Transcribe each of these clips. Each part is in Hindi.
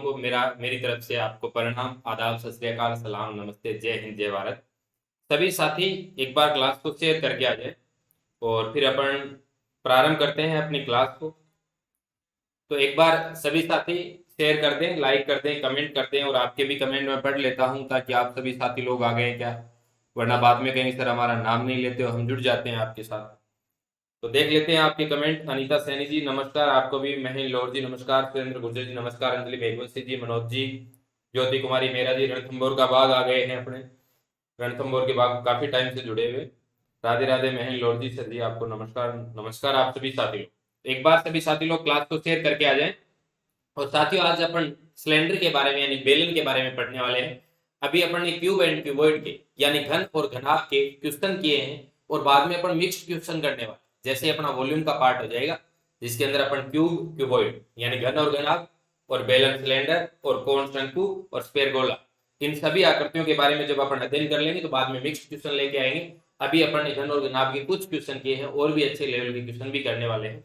को मेरी तरफ से आपको प्रणाम, आदाब, सत श्री अकाल, सलाम, नमस्ते, जय हिंद, जय भारत। सभी साथी एक बार क्लास को शेयर करके आ जाए और फिर अपन प्रारंभ करते हैं अपनी क्लास को। तो एक बार सभी साथी शेयर कर दें, लाइक कर दें, कमेंट कर दें, और आपके भी कमेंट मैं पढ़ लेता हूं ताकि आप सभी साथी लोग आ गए क्या, वरना बाद में कहीं सर हमारा नाम नहीं लेते हो, हम जुड़ जाते हैं आपके साथ। तो देख लेते हैं आपके कमेंट। अनीता सैनी जी नमस्कार, आपको भी। महेंद्र लौर जी नमस्कार, सुरेंद्र गुर्जर जी नमस्कार, अंजलि मेघवंशी जी, मनोज जी, ज्योति कुमारी मेहरा जी, रणथंभौर का बाग आ गए हैं अपने, रणथंभौर के बाग काफी टाइम से जुड़े हुए। राधे राधे महेंद्र लौर जी, सर जी आपको नमस्कार। नमस्कार आप सभी साथी लोग, एक बार सभी साथी लोग क्लास को शेयर करके आ जाएं। और साथियों आज अपन सिलेंडर के बारे में यानी बेलन के बारे में पढ़ने वाले हैं। अभी अपन ने क्यूब एंड क्यूबॉइड के यानी घन और घनाभ के क्वेश्चन किए हैं, और बाद में अपन मिक्स्ड क्वेश्चन करने वाले, जैसे अपना वॉल्यूम का पार्ट हो जाएगा जिसके अंदर अपन क्यूब क्यूबॉइड यानी घन और घनाभ, और बेलन सिलेंडर, और कोण शंकु, और स्फेयर गोला, इन सभी आकृतियों के बारे में जब अपन अध्ययन कर लेंगे तो बाद में मिक्स्ड क्वेश्चन लेके आएंगे। अभी अपन ने घन और घनाभ के कुछ क्वेश्चन किए हैं, और भी अच्छे लेवल के क्वेश्चन भी करने वाले हैं।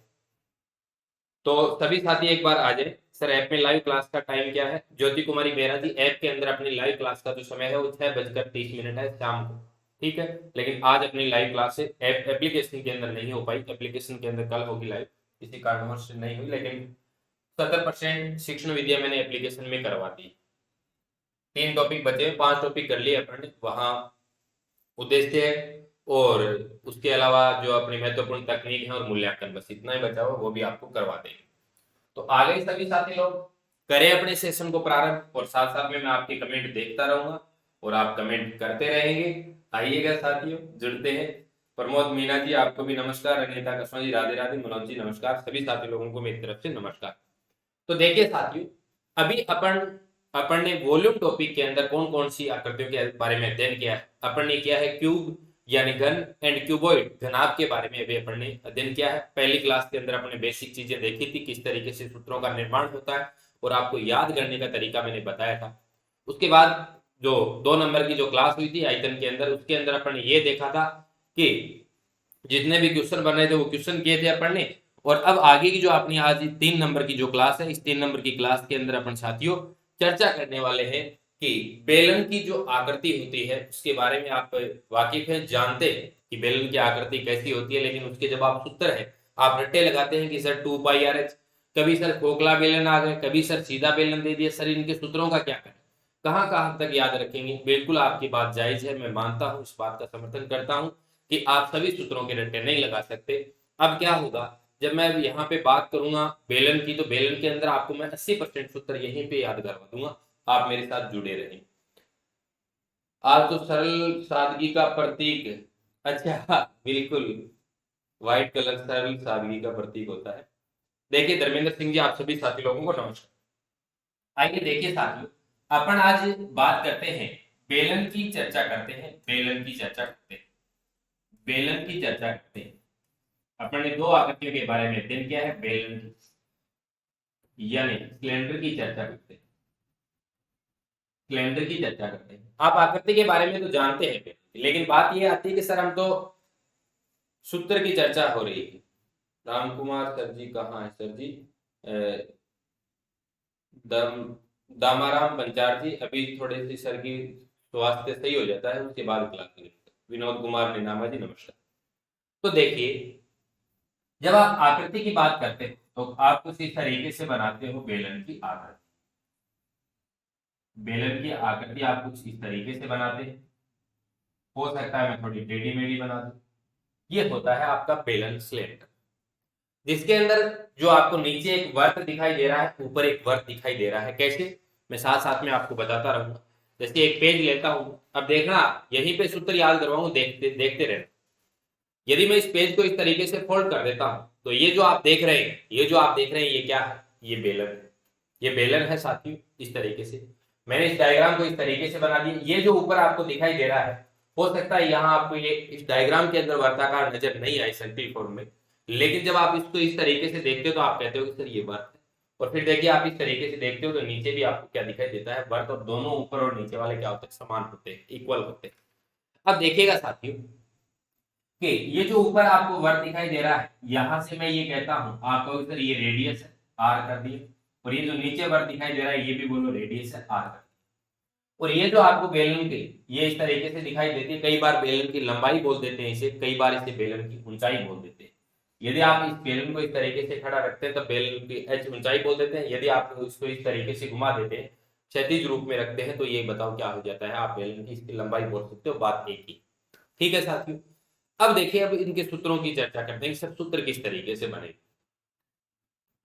तो सभी साथी एक बार आ जाए। सर ऐप में लाइव क्लास का टाइम क्या है? ज्योति कुमारी मेहरा जी, ऐप के अंदर अपनी लाइव क्लास का जो समय है वो 6:30 है शाम को, ठीक है। लेकिन आज अपनी लाइव क्लास है एप्लीकेशन के अंदर नहीं हो पाई, एप्लीकेशन के अंदर कल होगी लाइव, किसी कारणवश नहीं हुई, लेकिन 70% शिक्षण विद्या मैंने एप्लीकेशन में करवा दी। 3 टॉपिक बचे, 5 टॉपिक कर लिए अपन ने, वहां उद्देश्य है, और उसके अलावा जो अपनी महत्वपूर्ण तकनीक है और मूल्यांकन, बस इतना ही बचा हुआ, वो भी आपको करवा देंगे। तो आ गए सभी साथी लोग, करें अपने सेशन को प्रारंभ, और साथ साथ में मैं आपके कमेंट देखता रहूंगा और आप कमेंट करते रहेंगे। आइएगा साथियों, जुड़ते हैं। प्रमोद मीना जी आपको भी नमस्कार, अनिता कृष्णा जी राधे राधे, मनोज जी नमस्कार, सभी साथी लोगों को मेरी तरफ से नमस्कार। तो देखिए साथियों, अभी अपन ने वॉल्यूम टॉपिक के अंदर कौन कौन सी आकृतियों के बारे में अध्ययन किया है। अपन ने किया है क्यूब यानी घन एंड क्यूबॉइड घनाभ के बारे में अभी अपन ने अध्ययन किया है। पहली क्लास के अंदर अपने बेसिक चीजें देखी थी, किस तरीके से सूत्रों का निर्माण होता है, और आपको याद करने का तरीका मैंने बताया था। उसके बाद जो 2 नंबर की जो क्लास हुई थी आयतन के अंदर, उसके अंदर अपन ने ये देखा था कि जितने भी क्वेश्चन बन रहे थे वो क्वेश्चन किए थे अपन ने। और अब आगे की जो अपनी आज 3 नंबर की जो क्लास है, इस 3 नंबर की क्लास के अंदर अपन साथियों चर्चा करने वाले हैं कि बेलन की जो आकृति होती है उसके बारे में आप वाकिफ हैं, जानते हैं कि बेलन की आकृति कैसी होती है, लेकिन उसके जब आप सूत्र है आप रट्टे लगाते हैं कि सर 2πr/h, कभी सर खोखला बेलन आ गए, कभी सर सीधा बेलन दे दिया, सर इनके सूत्रों का क्या करें, कहाँ कहाँ तक याद रखेंगे। बिल्कुल आपकी बात जायज है, मैं मानता हूँ, इस बात का समर्थन करता हूँ कि आप सभी सूत्रों के रट्टे नहीं लगा सकते। अब क्या होगा, जब मैं यहाँ पे बात करूंगा बेलन की, तो बेलन के अंदर आपको मैं 80% सूत्र यहीं पे याद करवा दूंगा, आप मेरे साथ जुड़े रहें। आज तो सरल सादगी का प्रतीक, अच्छा बिल्कुल, व्हाइट कलर सरल सादगी का प्रतीक होता है। देखिए धर्मेंद्र सिंह जी, आप सभी साथी लोगों को नमस्कार। आइए देखिए साथियों, अपन आज बात करते हैं बेलन की चर्चा करते हैं, बेलन की चर्चा करते हैं, बेलन की चर्चा करते हैं। अपन ने 2 आकृतियों के बारे में अध्ययन किया है, बेलन यानी सिलेंडर की चर्चा करते हैं, सिलेंडर की चर्चा करते हैं। आप आकृति के बारे में तो जानते हैं, लेकिन बात यह आती है कि सर हम तो सूत्र की चर्चा हो रही है। राम कुमार सर जी कहाँ है सर जी? दामाराम पंचार जी, अभी थोड़ी सी सर की स्वास्थ्य सही हो जाता है उसके बाद क्लास करेंगे। विनोद कुमार निनामा जी नमस्कार। तो देखिए, जब आप आकृति की बात करते हैं तो आप कुछ इस तरीके से बनाते हो बेलन की आकृति, बेलन की आकृति आप कुछ इस तरीके से बनाते हैं, हो सकता है मैं थोड़ी टेढ़ी मेढ़ी बना दूं। ये होता है आपका बेलन सिलेंडर, जिसके अंदर जो आपको नीचे एक वर्त दिखाई दे रहा है, ऊपर एक वर्त दिखाई दे रहा है। कैसे, मैं साथ साथ में आपको बताता रहूंगा। जैसे एक पेज लेता हूं, अब देखना यहीं पे सूत्र याद करवाऊं, देखते देखते रहना। यदि मैं इस पेज को इस तरीके से फोल्ड कर देता हूं, तो ये जो आप देख रहे हैं, ये जो आप देख रहे हैं, ये क्या है? ये बेलन है, ये बेलन है साथियों। इस तरीके से मैंने इस डायग्राम को इस तरीके से बना दिया। ये जो ऊपर आपको दिखाई दे रहा है, हो सकता है यहाँ आपको ये इस डायग्राम के अंदर वर्ताकार नजर नहीं आए सर्किल फॉर्म में, लेकिन जब आप इसको इस तरीके से देखते हो तो आप कहते हो कि सर ये वर्त है। और फिर देखिए आप इस तरीके से देखते हो तो नीचे भी आपको क्या दिखाई देता है? वर्त। और दोनों ऊपर और नीचे वाले क्या होते हैं? समान होते हैं, इक्वल होते हैं। अब देखिएगा साथियों कि ये जो ऊपर आपको वर्त दिखाई दे रहा है, यहां से मैं ये कहता हूं आपको, सर ये रेडियस है, आर कर दिए, और ये जो नीचे वर्ग दिखाई दे रहा है ये भी बोलो रेडियस है r का। और ये जो आपको बेलन की ये इस तरीके से दिखाई देती है, कई बार बेलन की लंबाई बोल देते हैं इसे, कई बार इसे बेलन की ऊंचाई बोल देते हैं। यदि आप इस बेलन को इस तरीके से खड़ा रखते हैं तो बेलन की h ऊंचाई बोल देते हैं। यदि आप इसको इस तरीके से घुमा देते हैं, क्षैतिज रूप में रखते हैं, तो ये बताओ क्या हो जाता है, आप बेलन की इसकी लंबाई बोल सकते हो, बात एक ही। ठीक है साथियों, अब देखिए, अब इनके सूत्रों की चर्चा करते हैं, सब सूत्र किस तरीके से बने।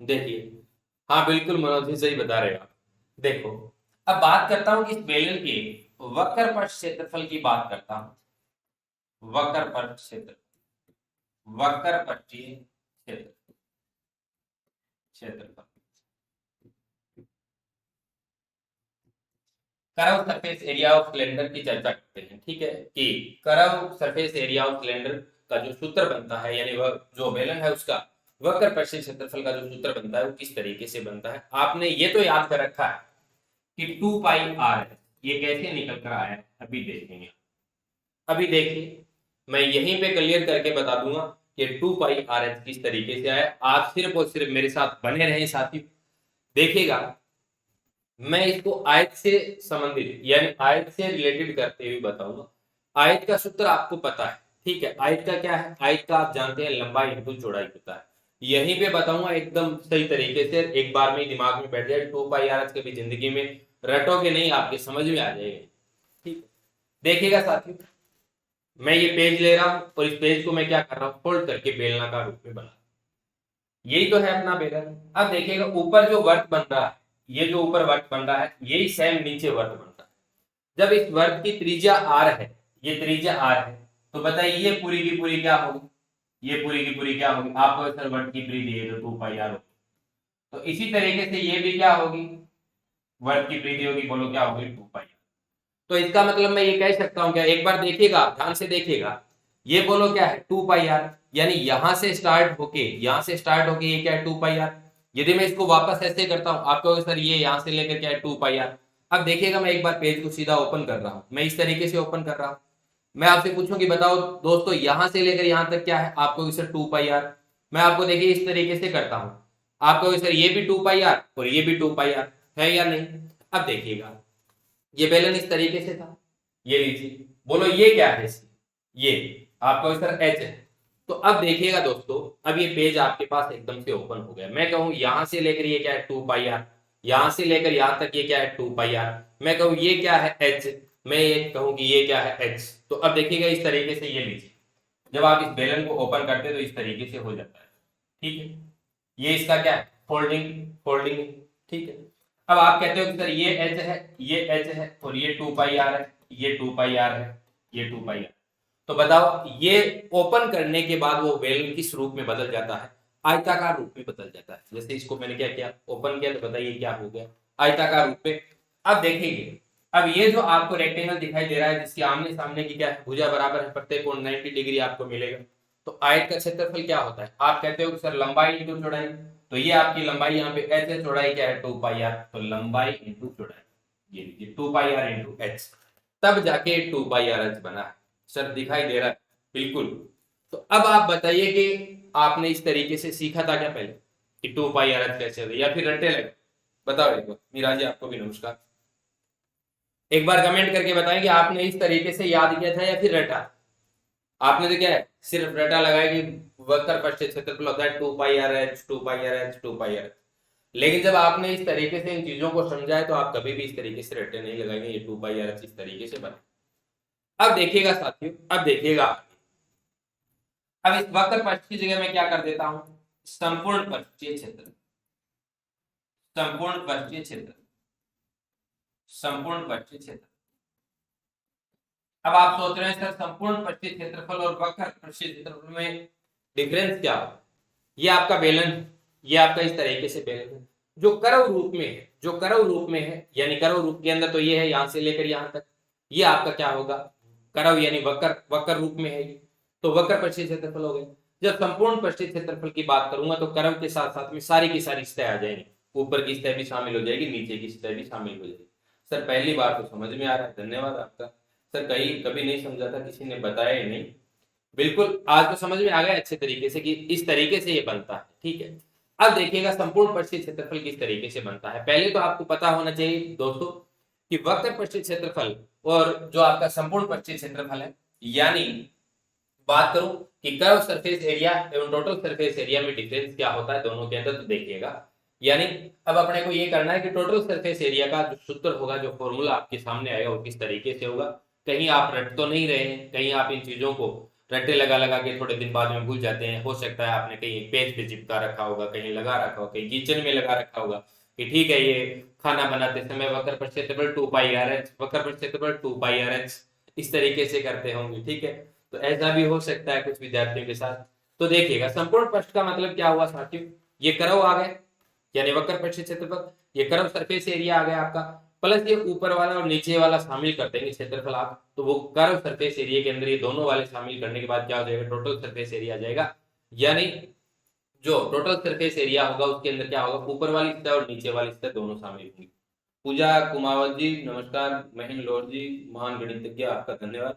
देखिए, हाँ बिल्कुल मनोज जी सही बता रहे हो आप। देखो, अब बात करता हूं कि इस बेलन के वक्र पृष्ठ क्षेत्रफल की बात करता हूं। वक्र पृष्ठ क्षेत्र, वक्र पृष्ठीय क्षेत्रफल, curve surface area of cylinder की चर्चा करते हैं। ठीक है, कि curve surface area of cylinder का जो सूत्र बनता है, यानी वह जो बेलन है उसका वक्र पृष्ठीय क्षेत्रफल का जो सूत्र बनता है वो किस तरीके से बनता है। आपने ये तो याद कर रखा है कि 2 पाई r है, ये कैसे निकल कर आया है, अभी देखेंगे। अभी देखिए, मैं यहीं पे क्लियर करके बता दूंगा कि 2 पाई r किस तरीके से आया। आप सिर्फ और सिर्फ मेरे साथ बने रहें साथियों, देखिएगा। मैं इसको आयत से संबंधित यानी आयत से रिलेटेड करते हुए बताऊंगा। आयत का सूत्र आपको पता है, ठीक है। आयत का क्या है, आयत का आप जानते हैं लंबाई इंटू चौड़ाई होता है। यहीं पे बताऊंगा एकदम सही तरीके से, एक बार में दिमाग में बैठ जाए। 2 पाई r कभी जिंदगी में रटोगे नहीं, आपके समझ में आ जाएगा। ठीक, देखिएगा साथियों, मैं ये पेज ले रहा हूं और इस पेज को मैं क्या कर रहा हूं, फोल्ड करके बेलनाकार रूप में बना, यही तो है अपना बेलन। अब देखिएगा, ऊपर जो वर्ग बन रहा है, ये जो ऊपर वर्ग बन रहा है, यही सेम नीचे वर्ग बन रहा है। जब इस वर्ग की त्रिज्या r है, ये त्रिज्या r है, तो बताइए ये पूरी की पूरी क्या होगी, ये पूरी की पूरी क्या होगी, आपको सर वर्ग की परिधि है तो 2 पाई r होगी। तो इसी तरीके से ये भी क्या होगी, वर्ग की परिधि होगी, बोलो क्या होगी, 2 पाई। तो इसका मतलब मैं ये कह सकता हूं क्या, एक बार देखिएगा, ध्यान से देखिएगा, ये बोलो क्या है, 2 पाई r, यानी यहां से स्टार्ट होके ये क्या है, 2 पाई r। यदि मैं इसको वापस ऐसे करता हूं, आप कहोगे सर ये यहां से लेकर क्या है, 2 पाई r। अब देखिएगा, मैं एक बार पेज को सीधा ओपन कर रहा हूं, मैं इस तरीके से ओपन कर रहा हूं। मैं आपसे पूछूं कि बताओ दोस्तों, यहां से लेकर यहां तक क्या है, आपको सर 2 पाई r। मैं आपको देखिए इस तरीके से करता हूं, आपको सर ये भी 2 पाई r और ये भी 2 पाई r है या नहीं। अब देखिएगा, ये बेलन इस तरीके से था, ये लीजिए, बोलो ये क्या है, ये आपका सर एच है। तो अब देखिएगा दोस्तों, अब ये पेज आपके पास एकदम से ओपन हो गया। मैं कहूं यहां से लेकर ये क्या है, 2 पाई r, यहां से लेकर यहां तक ये क्या है, 2 पाई r। मैं कहूं ये क्या है, h, मैं ये कहूं कि ये क्या है, h। तो अब देखिएगा इस तरीके से, ये लीजिए, जब आप इस बेलन को ओपन करते हैं तो इस तरीके से हो जाता है। ठीक है, ये इसका क्या है, फोल्डिंग, फोल्डिंग। ठीक है, अब आप कहते हो कि सर ये h है, ये h है, और ये 2 पाई r है, ये 2 पाई r है, ये 2 पाई r। तो बताओ, ये ओपन करने के बाद वो बेलन किस रूप में बदल जाता है, आयताकार रूप में बदल जाता है। जैसे इसको मैंने क्या किया, ओपन किया, तो बताइए क्या हो गया, आयताकार रूप में। अब देखिए, अब ये जो आपको रेक्टेंगल दिखाई दे रहा है, जिसके आमने सामने की क्या है, भुजा बराबर है, प्रत्येक कोण 90 डिग्री आपको मिलेगा। तो आयत का क्षेत्रफल क्या होता है, आप कहते हो कि सर लंबाई इंटू चौड़ाई। तो ये आपकी लंबाई यहाँ पे h है, चौड़ाई क्या है, 2 पाई r। तो लंबाई इंटू चौड़ाई, ये लीजिए 2 पाई r इंटू h, तब जाके 2 पाई r h बना है। सर दिखाई दे रहा है, बिल्कुल। तो अब आप बताइए कि आपने इस तरीके से सीखा था क्या पहले कि 2 पाई r h कैसे होता है, या फिर रटे लगे, बताओ एक बार। मीरा जी आपको भी नमस्कार, एक बार कमेंट करके बताएं कि आपने इस तरीके से याद किया था या फिर रटा। आपने तो क्या है, सिर्फ रटा लगाया कि वक्र पृष्ठीय क्षेत्रफल होता है 2 पाई r h, 2 पाई r h, 2 पाई r h। लेकिन जब आपने इस तरीके से इन चीजों को समझा है तो आप कभी भी इस तरीके से रटे नहीं लगाएंगे, ये 2 पाई r h इस तरीके से बने। अब देखिएगा साथियों, अब देखिएगा, अब इस वक्र पृष्ठ की जगह मैं क्या कर देता हूं, संपूर्ण पृष्ठीय क्षेत्र, संपूर्ण पृष्ठीय क्षेत्र, संपूर्ण पृष्ठीय क्षेत्र। अब आप सोच रहे हैं सर संपूर्ण पृष्ठीय क्षेत्रफल और वक्र पृष्ठीय क्षेत्रफल में डिफरेंस क्या है। ये आपका बेलन, ये आपका इस तरीके से बेलन है, जो कर्व रूप में है, जो कर्व रूप में है, यानी कर्व रूप के अंदर तो ये है यहां से लेकर यहां तक, ये आपका क्या होगा, कर्व, यानी वक्र, वक्र रूप में है ये, तो वक्र पृष्ठीय क्षेत्रफल हो गए। जब संपूर्ण पृष्ठीय क्षेत्रफल की बात करूंगा तो कर्व के साथ साथ में सारी की सारी सतह आ जाएंगी, ऊपर की सतह भी शामिल हो जाएगी, नीचे की सतह भी शामिल हो जाएगी। सर पहली बार तो समझ में आ रहा है, धन्यवाद आपका। सर कहीं कभी नहीं समझा था, किसी ने बताया ही नहीं, बिल्कुल आज तो समझ में आ गया अच्छे तरीके से कि इस तरीके से ये बनता है। ठीक है, अब देखिएगा संपूर्ण पृष्ठीय क्षेत्रफल किस तरीके से बनता है। पहले तो आपको पता होना चाहिए दोस्तों कि वक्र पृष्ठीय क्षेत्रफल और जो आपका संपूर्ण पृष्ठीय क्षेत्रफल है, यानी बात करूं कि कर्व सरफेस एरिया एवं टोटल सरफेस एरिया में डिफरेंस क्या होता है दोनों के अंदर, तो देखिएगा यानी अब अपने को ये करना है कि टोटल सरफेस एरिया का जो सूत्र होगा, जो फॉर्मूला आपके सामने आएगा वो किस तरीके से होगा। कहीं आप रट तो नहीं रहे हैं, कहीं आप इन चीजों को रट्टे लगा लगा के थोड़े दिन बाद में भूल जाते हैं। हो सकता है आपने कहीं पेज पे चिपका रखा होगा, कहीं लगा रखा होगा, कहीं किचन में लगा रखा होगा कि ठीक है ये खाना बनाते समय वक्र पर क्षेत्रफल 2πr/h, वक्र पर क्षेत्रफल 2πr/h इस तरीके से करते होंगे। ठीक है, तो ऐसा भी हो सकता है कुछ विद्यार्थियों के साथ। तो देखिएगा संपूर्ण पृष्ठ का मतलब क्या हुआ साथियों, ये कर्व आ गए यानी वक्र पृष्ठ क्षेत्रफल, ये कर्व सरफेस एरिया आ गया आपका, प्लस ये ऊपर वाला और नीचे वाला शामिल कर देंगे क्षेत्रफल आप, तो वो कर्व सरफेस एरिया के अंदर ये दोनों वाले शामिल करने के बाद क्या हो जाएगा, टोटल सरफेस एरिया आ जाएगा। यानी जो टोटल सरफेस एरिया होगा उसके अंदर क्या होगा, ऊपर वाली सतह और नीचे वाली सतह दोनों शामिल होंगी। पूजा कुमावत जी नमस्कार, महेंद्र लोर जी महान गणितज्ञ आपका धन्यवाद।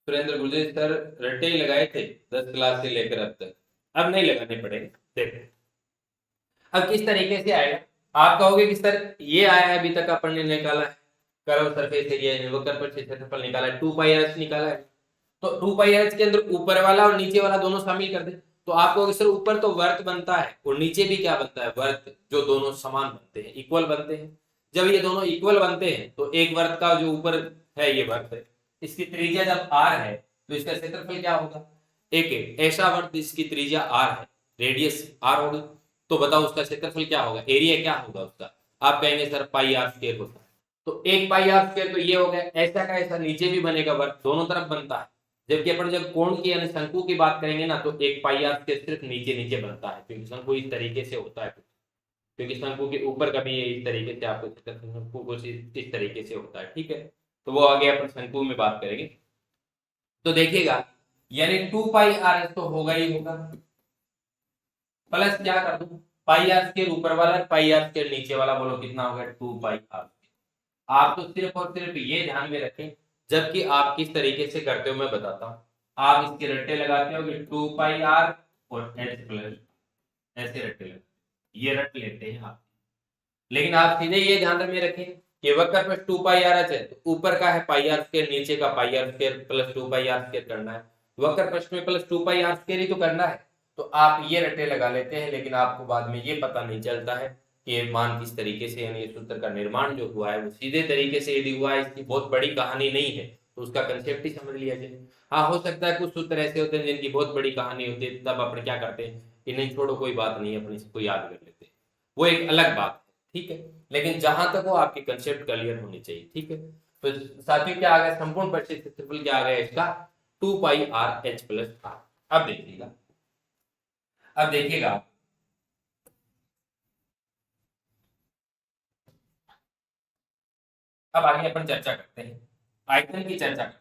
सुरेंद्र गुर्जर सर रट्टे ही लगाए थे 10 क्लास से लेकर अब तक, अब नहीं लगाने पड़ेंगे। देखो अब किस तरीके से आएगा, आप कहोगे कि सर ये आया है अभी तक अपन ने निकाला है कर्व सरफेस एरिया, वक्र पर क्षेत्रफल निकाला है, 2πr निकाला है, तो 2πr के अंदर ऊपर वाला और नीचे वाला दोनों शामिल कर दे, तो आप कहोगे सर ऊपर तो वर्त बनता है और नीचे भी क्या बनता है, वर्त, जो दोनों समान बनते हैं, इक्वल बनते हैं। जब ये दोनों इक्वल बनते हैं तो एक वर्त का जो ऊपर है ये वर्त है, इसकी त्रिज्या जब r है तो इसका क्षेत्रफल क्या होगा, एक ऐसा वर्त जिसकी त्रिज्या r है, रेडियस r होगी, तो बताओ उसका क्षेत्रफल क्या होगा, एरिया क्या होगा उसका। आप कहेंगे सर πr² होता है, तो एक πr² तो ये हो गया, ऐसा का ऐसा नीचे भी बनेगा वर्त, दोनों तरफ बनता है। जबकि अपन जब कोण की यानी शंकु की बात करेंगे ना तो एक πr² सिर्फ नीचे नीचे बनता है, क्योंकि शंकु इस तरीके से होता है, क्योंकि शंकु के ऊपर कभी ये इस तरीके से आपको शंकु को इस तरीके से होता है। ठीक है, तो वो आगे अपन शंकु में बात करेंगे। तो देखिएगा यानी 2πr तो होगा ही होगा, प्लस क्या कर दूं πr² ऊपर वाला, πr² नीचे वाला, बोलो कितना होगा 2πr। आप तो सिर्फ और सिर्फ ये ध्यान में रखें, जबकि आप किस तरीके से करते हो मैं बताता हूं। आप इसके रट्टे लगाते हो 2πr और h प्लस, ऐसे रट्टे लगते, ये रट लेते हैं आप, लेकिन आप सीधे ये ध्यान में रखें कि वक्र पर 2πr है तो ऊपर का है πr², नीचे का πr² प्लस 2πr² करना है, वक्र पृष्ठ में प्लस 2πr² ही तो करना है। तो आप ये रट्टे लगा लेते हैं, लेकिन आपको बाद में ये पता नहीं चलता है कि ये मान किस तरीके से, यानी सूत्र का निर्माण जो हुआ है वो सीधे तरीके से यदि हुआ है, इसकी बहुत बड़ी कहानी नहीं है, तो उसका कंसेप्ट ही समझ लिया जाए। हाँ हो सकता है कुछ सूत्र ऐसे होते हैं जिनकी बहुत बड़ी कहानी होती है, तब अपन क्या करते हैं कि नहीं छोड़ो कोई बात नहीं, अपने इसको याद कर लेते हैं, वो एक अलग बात है। ठीक है, लेकिन जहां तक हो आपकी कंसेप्ट क्लियर होनी चाहिए। ठीक है, तो साथियों क्या आ गया, संपूर्ण पृष्ठीय क्षेत्रफल क्या आ गया इसका 2πr/h प्लस r। अब देखिएगा, अब देखिएगा अब आगे अपन चर्चा करते हैं, आयतन की चर्चा करते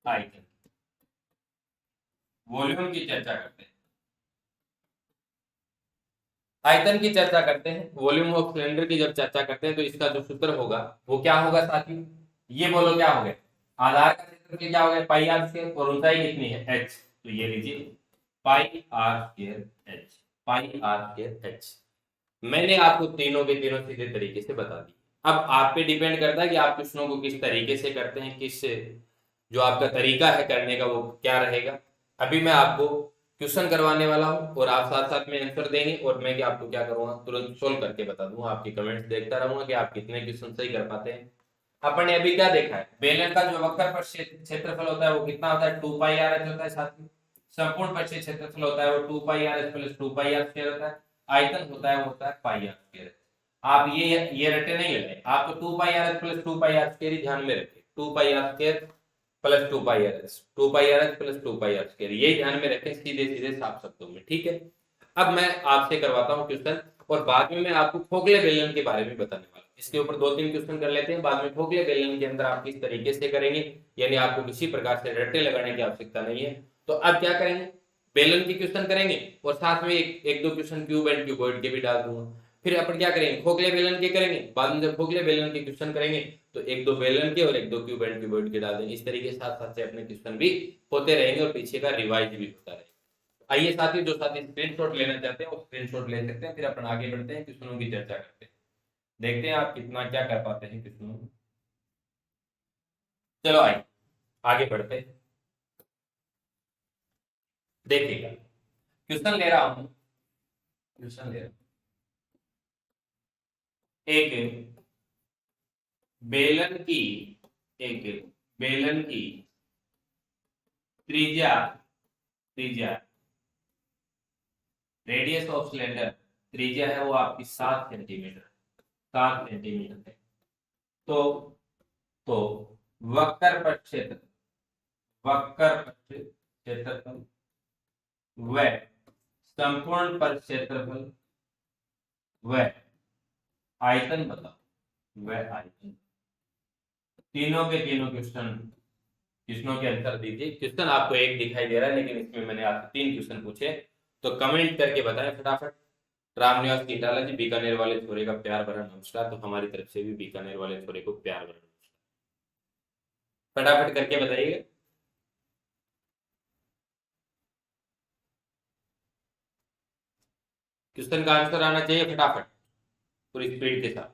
हैं, आयतन वॉल्यूम की चर्चा करते हैं, आयतन की चर्चा करते हैं, वॉल्यूम ऑफ सिलेंडर की जब चर्चा करते हैं तो इसका जो सूत्र होगा वो क्या होगा साथियों, ये बोलो क्या हो गया, आधार का क्षेत्रफल क्या हो गया πr² और ऊंचाई कितनी है h, तो ये लीजिए πr²h। मैंने आपको तीनों के तीनों सीधे तरीके से बता दी। अब आप पे डिपेंड करता है कि आप क्वेश्चनों को किस तरीके से करते हैं, किस जो आपका तरीका है करने का वो क्या रहेगा। अभी मैं आपको क्वेश्चन करवाने वाला हूं और आप साथ साथ में आंसर देंगे और मैं क्या आपको क्या करूंगा तुरंत सोल्व करके बता दूंगा, आपके कमेंट्स देखता रहूंगा कि आप कितने क्वेश्चन सही कर पाते हैं। अपन ने अभी क्या देखा है, बेलन का जो वक्र पर क्षेत्रफल होता है वो कितना होता है 2πr होता है साथियों, संपूर्ण पृष्ठीय क्षेत्रफल होता है वो 2πr प्लस 2πr² होता है, आयतन होता है वो होता है πr²। आप ये रटे नहीं लगाए, आप तो 2πr प्लस 2πr² ही ध्यान में रखें, 2πr² plus 2πr plus 2πr², यही ध्यान में रखें सीधे सीधे साफ शब्दों में। ठीक है, अब मैं आपसे करवाता हूँ क्वेश्चन और बाद में मैं आपको खोखले बेलन के बारे में बताने वाला हूँ। इसके ऊपर 2-3 क्वेश्चन कर लेते हैं, बाद में खोखले बेलन के अंदर आप किस तरीके से करेंगे, यानी आपको किसी प्रकार से रट्टे लगाने की आवश्यकता नहीं है। तो अब क्या करेंगे, बेलन की क्वेश्चन करेंगे और साथ में एक दो क्वेश्चन क्यूब एंड क्यूबॉइड के भी डाल दूंगा। फिर अपन क्या करेंगे, खोखले बेलन के करेंगे, बाद में जब खोखले बेलन के क्वेश्चन करेंगे तो एक दो बेलन के और एक दो क्यूब एंड क्यूबॉइड के डाल देंगे। इस तरीके से साथ साथ से अपने क्वेश्चन भी होते रहेंगे और पीछे का रिवाइज भी होता रहेगा। आइए साथियों, जो साथी स्क्रीनशॉट लेना चाहते हैं वो स्क्रीनशॉट ले सकते हैं। फिर अपन आगे बढ़ते हैं, क्वेश्चनों की चर्चा करते हैं, देखते हैं आप कितना क्या कर पाते हैं क्वेश्चनों में। चलो आइए आगे बढ़ते हैं। देखिएगा, क्वेश्चन ले रहा हूं, क्वेश्चन ले रहा हूं। एक बेलन की एक बेलन की त्रिज्या त्रिज्या रेडियस ऑफ सिलेंडर, त्रिज्या है वो आपकी 7 सेंटीमीटर, 7 सेंटीमीटर है। तो तो वक्र पर क्षेत्र, वक्र पर क्षेत्रफल व संपूर्ण पर क्षेत्रफल व आयतन बताओ, वह आयतन। तीनों के तीनों क्वेश्चनों के आंसर दीजिए। क्वेश्चन आपको एक दिखाई दे रहा है, लेकिन इसमें मैंने आपसे 3 क्वेश्चन पूछे, तो कमेंट करके बताएं फटाफट। रामनिवास कीटाला जी, बीकानेर वाले छोरे का प्यार भरा नमस्कार। तो हमारी तरफ से भी बीकानेर वाले छोरे को प्यार भरा नमस्कार, फटाफट करके बताइए। क्वेश्चन का आंसर आना चाहिए फटाफट, पूरी स्पीड के साथ।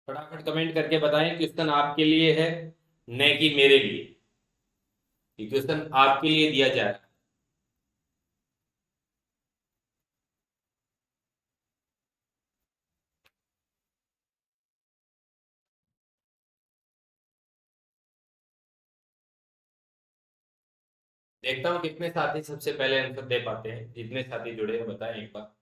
फटाफट कमेंट करके बताएं। क्वेश्चन आपके लिए है, न कि मेरे लिए। ये क्वेश्चन आपके लिए दिया जा रहा है। देखता हूं कितने साथी सबसे पहले आंसर दे पाते हैं। जितने साथी जुड़े हैं बताएं एक बार।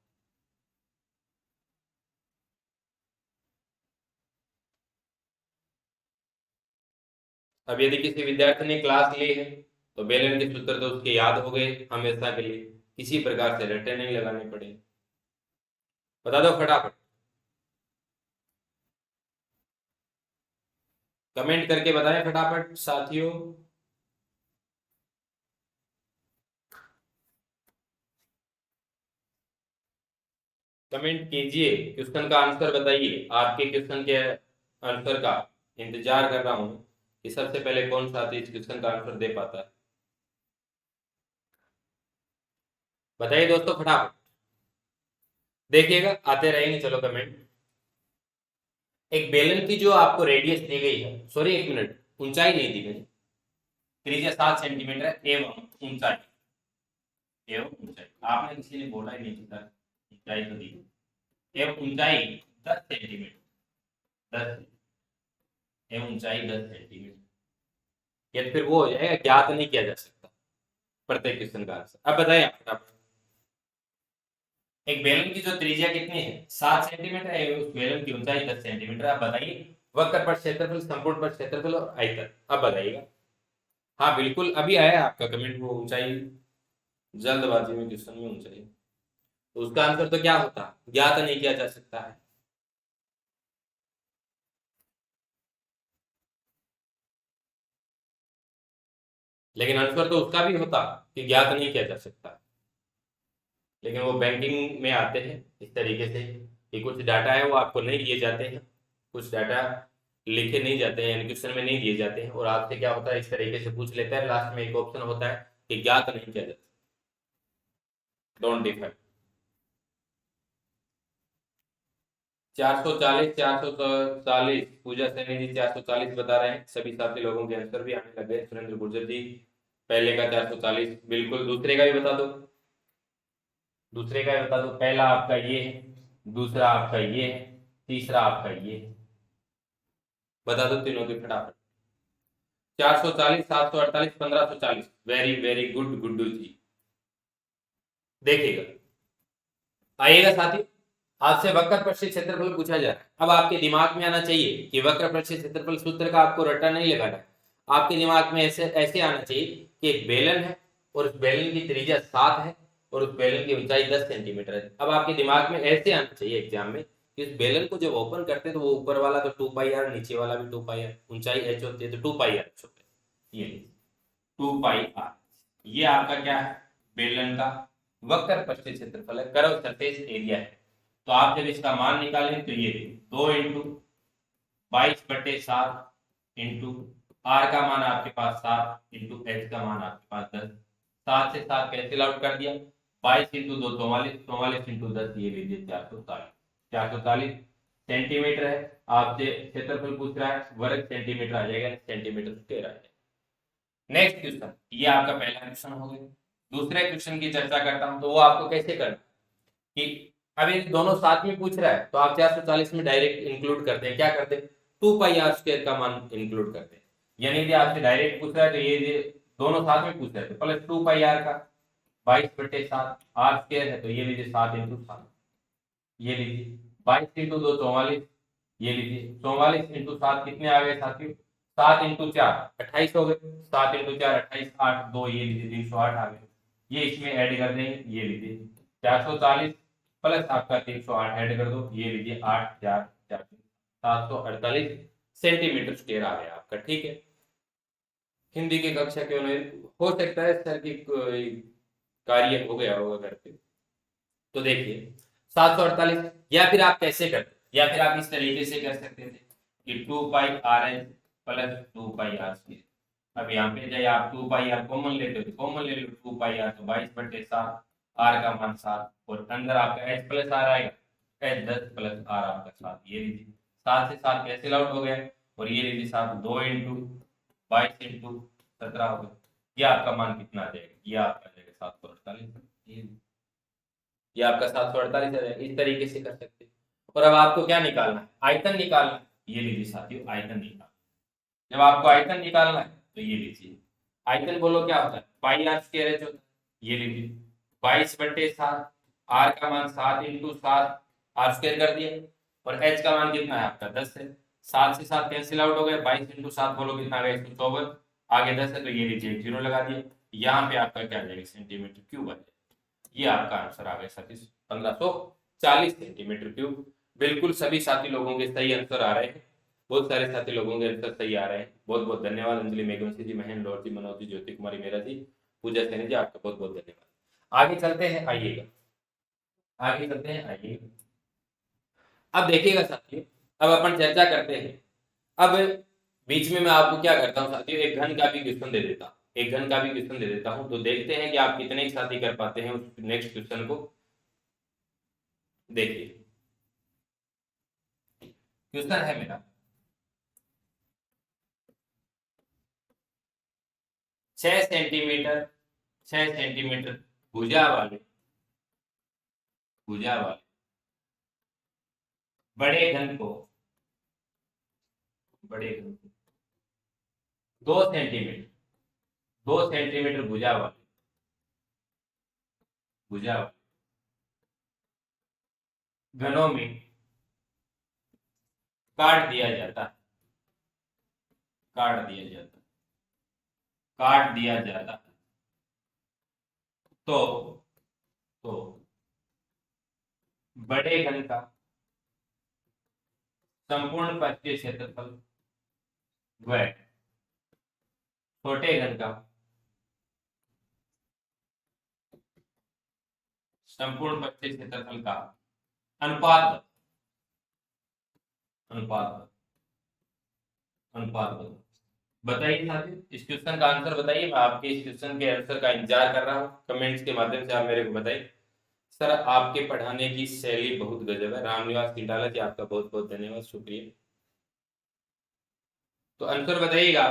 अब यदि किसी विद्यार्थी ने क्लास ली है तो बेलन के सूत्र तो उसके याद हो गए हमेशा के लिए, किसी प्रकार से रट्टे नहीं लगाने पड़े। बता दो फटाफट, कमेंट करके बताएं फटाफट साथियों। कमेंट कीजिए, क्वेश्चन का आंसर बताइए। आपके क्वेश्चन के आंसर का इंतजार कर रहा हूं कि सबसे पहले कौन साथी इस क्वेश्चन का आंसर दे पाता है। बताइए दोस्तों फटाफट, देखिएगा आते रहेंगे। चलो कमेंट। एक बेलन की जो आपको रेडियस दी गई है, सॉरी 1 मिनट, ऊंचाई नहीं दी गई, त्रिज्या 7 सेंटीमीटर एवं ऊंचाई, एवं ऊंचाई आपने किसी ने बोला ही नहीं था, ऊंचाई तो दी एवं ऊंचाई 10 सेंटीमीटर, 10 एवं ऊंचाई 10 सेंटीमीटर। या फिर वो हो जाएगा, ज्ञात नहीं किया जा सकता प्रत्येक क्वेश्चन का आंसर। अब बताइए आप फटाफट। एक बेलन की जो त्रिज्या कितनी है, 7 सेंटीमीटर है, उस बेलन की ऊंचाई 10 सेंटीमीटर। आप बताइए वक्र पर क्षेत्रफल, संपूर्ण पर क्षेत्रफल और आयतन। अब बताइएगा। हाँ बिल्कुल, अभी आया आपका कमेंट, वो ऊंचाई जल्दबाजी में क्वेश्चन में ऊंचाई, तो उसका आंसर तो क्या होता, ज्ञात नहीं किया जा सकता है। लेकिन आंसर तो उसका भी होता कि ज्ञात नहीं किया जा सकता। लेकिन वो बैंकिंग में आते हैं इस तरीके से कि कुछ डाटा है वो आपको नहीं दिए जाते हैं, कुछ डाटा लिखे नहीं जाते हैं, यानी क्वेश्चन में नहीं दिए जाते हैं, और आपसे क्या होता है इस तरीके से पूछ लेता है। लास्ट में एक ऑप्शन होता है कि ज्ञात नहीं किया जाता। Don't differ. 440 पूजा सैनी जी 440 बता रहे हैं। सभी साथी लोगों के आंसर भी आने लग गए। सुरेंद्र गुर्जर जी पहले का 440 बिल्कुल। दूसरे का भी बता दो, दूसरे का बता दो। पहला आपका ये है, दूसरा आपका ये है, तीसरा आपका ये है। बता दो तीनों के फटाफट। 440, 748, 1540। वेरी वेरी गुड गुड्डू जी। देखिएगा, आइएगा साथी। आपसे वक्र प्रक्षेप क्षेत्रफल पूछा जा रहा है। अब आपके दिमाग में आना चाहिए कि वक्र प्रक्षेप क्षेत्रफल सूत्र का आपको रट्टा नहीं लगाना है। आपके दिमाग में ऐसे ऐसे आना चाहिए कि एक बेलन है और उस बेलन की त्रिज्या 7 है और उस बेलन की ऊंचाई 10 सेंटीमीटर है। अब आपके दिमाग में ऐसे आना चाहिए एग्जाम में कि इस बेलन को जब ओपन करते हैं तो वो ऊपर वाला तो 2 पाई आर, नीचे वाला भी 2 पाई आर, ऊंचाई h होती है तो 2 पाई आर होता है। ये 2 पाई r। ये आपका क्या है, बेलन का वक्र पृष्ठीय क्षेत्रफल है, कर्व सरफेस एरिया है। तो आप जब इसका मान निकालें तो ये 2 × 22/7 इंटू आर का मान आपके पास 7 इंटू एच का मान आपके पास 10। 7 से 7 कैंसिल आउट कर दिया, 22 इंटू 2 44, 44 इंटू 10 ये लीजिए 440। 440 सेंटीमीटर है, आपसे क्षेत्रफल पूछ रहा है, वर्ग सेंटीमीटर आ जाएगा, सेंटीमीटर स्क्वायर आ जाएगा। नेक्स्ट क्वेश्चन, ये आपका पहला क्वेश्चन हो गया। दूसरे क्वेश्चन की चर्चा करता हूं, तो वो आपको कैसे करना कि अब ये दोनों साथ में पूछ रहा है तो आप 440 में डायरेक्ट इंक्लूड करते हैं, क्या करते हैं 2 पाई r² का मान इंक्लूड करते हैं। यानी यदि आपसे डायरेक्ट पूछ रहा है तो ये दोनों साथ में पूछ रहे थे, प्लस 2 पाई r का 22/7 r² है, तो ये लीजिए 7 इंटू 7, ये लीजिए 22 इंटू 2 44, ये लीजिए 44 इंटू 7 कितने आ गए साथियों, 7 इंटू 4 28 हो गए, 7 इंटू 4 28, 8 2 ये लीजिए 308 आ गए। ये इसमें ऐड कर देंगे, ये लीजिए 440 प्लस आपका 308 ऐड कर दो, ये लीजिए 8 4 4 748 सेंटीमीटर स्क्वायर आ गया आपका। ठीक है, हिंदी की कक्षा क्यों नहीं, हो सकता है सर की कोई कार्य हो गया होगा घर पे। तो देखिए 748, या फिर आप कैसे करते, या फिर आप इस तरीके से कर सकते थे कि 2 पाई r प्लस 2 पाई r²। अब यहाँ पे जाए आप 2 पाई r कॉमन लेते हो तो कॉमन ले लो, 2 पाई r तो 22/7, r का मान 7, और अंदर आपका h प्लस r आएगा, h 10 प्लस r आपका 7, ये लीजिए 7 से 7 कैंसिल आउट हो गया, और ये लीजिए 7 2 इंटू 22 इंटू 17 हो गया। ये आपका मान कितना आ जाएगा, ये आपका आ जाएगा 748, ये आपका 748 आ जाएगा। इस तरीके से कर सकते हैं। और अब आपको क्या निकालना है, आयतन निकालना है। ये लीजिए साथियों आयतन निकालना, जब आपको आयतन निकालना है तो ये लीजिए आयतन बोलो क्या होता है, पाई r² होता है। ये लीजिए 22/7, r का मान 7 इंटू 7 r² कर दिया, और h का मान कितना है आपका 10 है। 7 से 7 कैंसिल आउट हो गए, 22 इंटू 7 बोलो कितना आ गया 154, आगे 10 है तो ये लीजिए 0 लगा दिया, यहाँ पे आपका क्या आ जाएगा सेंटीमीटर क्यूब आ जाएगा। ये आपका आंसर आ गया साथी 1540 सेंटीमीटर क्यूब। बिल्कुल सभी साथी लोगों के सही आंसर आ रहे हैं, बहुत सारे साथी लोगों के आंसर सही आ रहे हैं। बहुत बहुत धन्यवाद अंजलि मेघवंशी जी, महेंद्र लौर जी, मनोज जी, ज्योति कुमारी मेहरा जी, पूजा सैनी जी, आपका बहुत बहुत धन्यवाद। आगे चलते हैं, आइएगा आगे चलते हैं, आइएगा। अब देखिएगा साथियों, अब अपन चर्चा करते हैं। अब बीच में मैं आपको क्या करता हूँ साथियों, एक घन का भी क्वेश्चन दे देता हूँ, एक घन का भी क्वेश्चन दे देता हूँ, तो देखते हैं कि आप कितने साथी कर पाते हैं उस नेक्स्ट क्वेश्चन को। देखिए क्वेश्चन है मेरा 6 सेंटीमीटर 6 सेंटीमीटर भुजा वाले बड़े घन को 2 सेंटीमीटर भुजा वाले घनों में काट दिया जाता काट दिया जाता काट दिया जाता तो तो बड़े घन का संपूर्ण पृष्ठीय क्षेत्रफल व छोटे घन का संपूर्ण पृष्ठीय क्षेत्रफल का अनुपात अनुपात अनुपात बताइए साथियों, इस क्वेश्चन का आंसर बताइए। मैं आपके इस क्वेश्चन के आंसर का इंतजार कर रहा हूँ, कमेंट्स के माध्यम से आप मेरे को बताइए। सर आपके पढ़ाने की शैली बहुत गजब है, रामनिवास सिंडाला जी, आपका बहुत बहुत धन्यवाद, शुक्रिया। तो आंसर बताइएगा।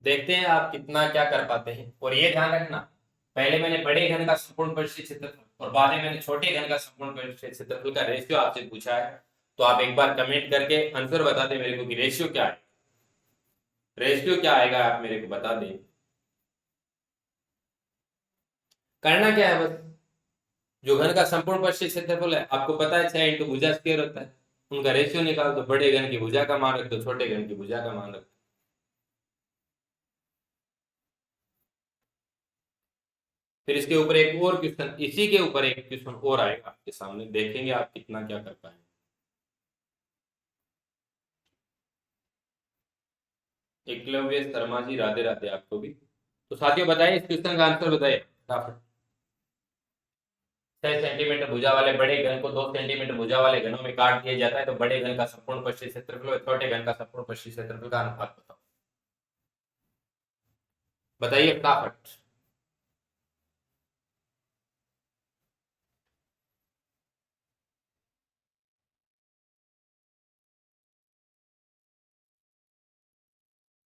देखते हैं आप कितना क्या कर पाते हैं। और ये ध्यान रखना, पहले मैंने बड़े घन का संपूर्ण पृष्ठीय क्षेत्रफल और बाद में मैंने छोटे घन का संपूर्ण पृष्ठीय क्षेत्रफल का रेशियो आपसे पूछा है। तो आप एक बार कमेंट करके आंसर बता दें मेरे को कि रेशियो क्या है, रेशियो क्या आएगा आप मेरे को बता दें। करना क्या है, बस जो घन का संपूर्ण पृष्ठीय क्षेत्रफल है आपको पता है 6 इंटू भुजा स्क्वायर होता है, उनका रेशियो निकाल दो, बड़े घन की भुजा का मान रख दो, छोटे घन की भुजा का मान रख दो। फिर इसके ऊपर एक और क्वेश्चन, इसी के ऊपर एक क्वेश्चन और आएगा आपके सामने, देखेंगे आप कितना क्या कर पाएंगे। एकलव्य शर्मा जी, राधे राधे आपको भी। तो साथियों बताइए, इस क्वेश्चन का आंसर बताइए फटाफट। 6 सेंटीमीटर भुजा वाले बड़े घन को 2 सेंटीमीटर भुजा वाले घनों में काट दिया जाता है तो बड़े घन का संपूर्ण पृष्ठीय क्षेत्रफल और छोटे घन का संपूर्ण पृष्ठीय क्षेत्रफल का अनुपात बताओ। बताइए फटाफट।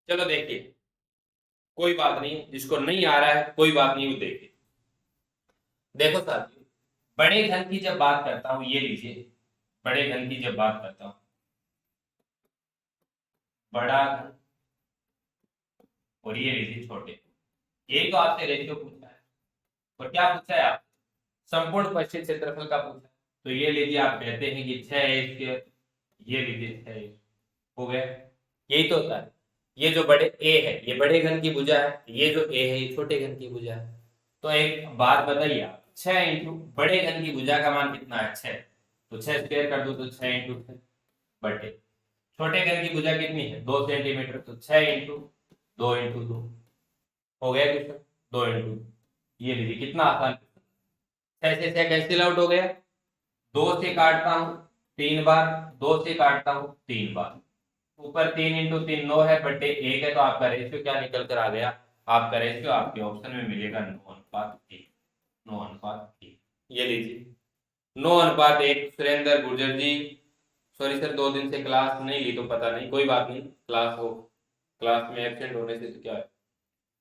चलो देखिए, कोई बात नहीं, जिसको नहीं आ रहा है कोई बात नहीं, वो देखिए। देखो साथियों, बड़े घन की जब बात करता हूं, ये लीजिए, बड़े घन की जब बात करता हूं, बड़ा घन, और ये लीजिए छोटे। यही तो आपसे रेशियो पूछा है, और क्या पूछा है आप, संपूर्ण पश्चिम क्षेत्रफल का पूछा है। तो ये लीजिए, आप कहते हैं कि 6 ये लीजिए 6 हो गया। यही तो होता है। ये जो बड़े ए है ये बड़े घन की भुजा है, ये जो ए है ये छोटे घन की भुजा है। तो एक बात बताइए आप, 6 इंटू बड़े घन की भुजा का मान कितना है 6, तो 6 स्क्वायर कर दो तो 6 इंटू 6 बटे, छोटे घन की भुजा कितनी है 2 सेंटीमीटर, तो 6 इंटू 2 इंटू 2 हो गया क्वेश्चन, 2 इंटू। ये लीजिए कितना आसान, 6 से 6 कैंसिल आउट हो गया, 2 से काटता हूं 3 बार, 2 से काटता हूं 3 बार, ऊपर 3 इंटू 3 9 है बटे 1 है, तो आपका रेशियो क्या निकल कर आ गया, आपका रेशियो आपके ऑप्शन में मिलेगा 9:1, 9:1। ये लीजिए 9:1। सुरेंद्र गुर्जर जी, सॉरी सर 2 दिन से क्लास नहीं ली तो पता नहीं, कोई बात नहीं, क्लास हो, क्लास में एब्सेंट होने से तो क्या है।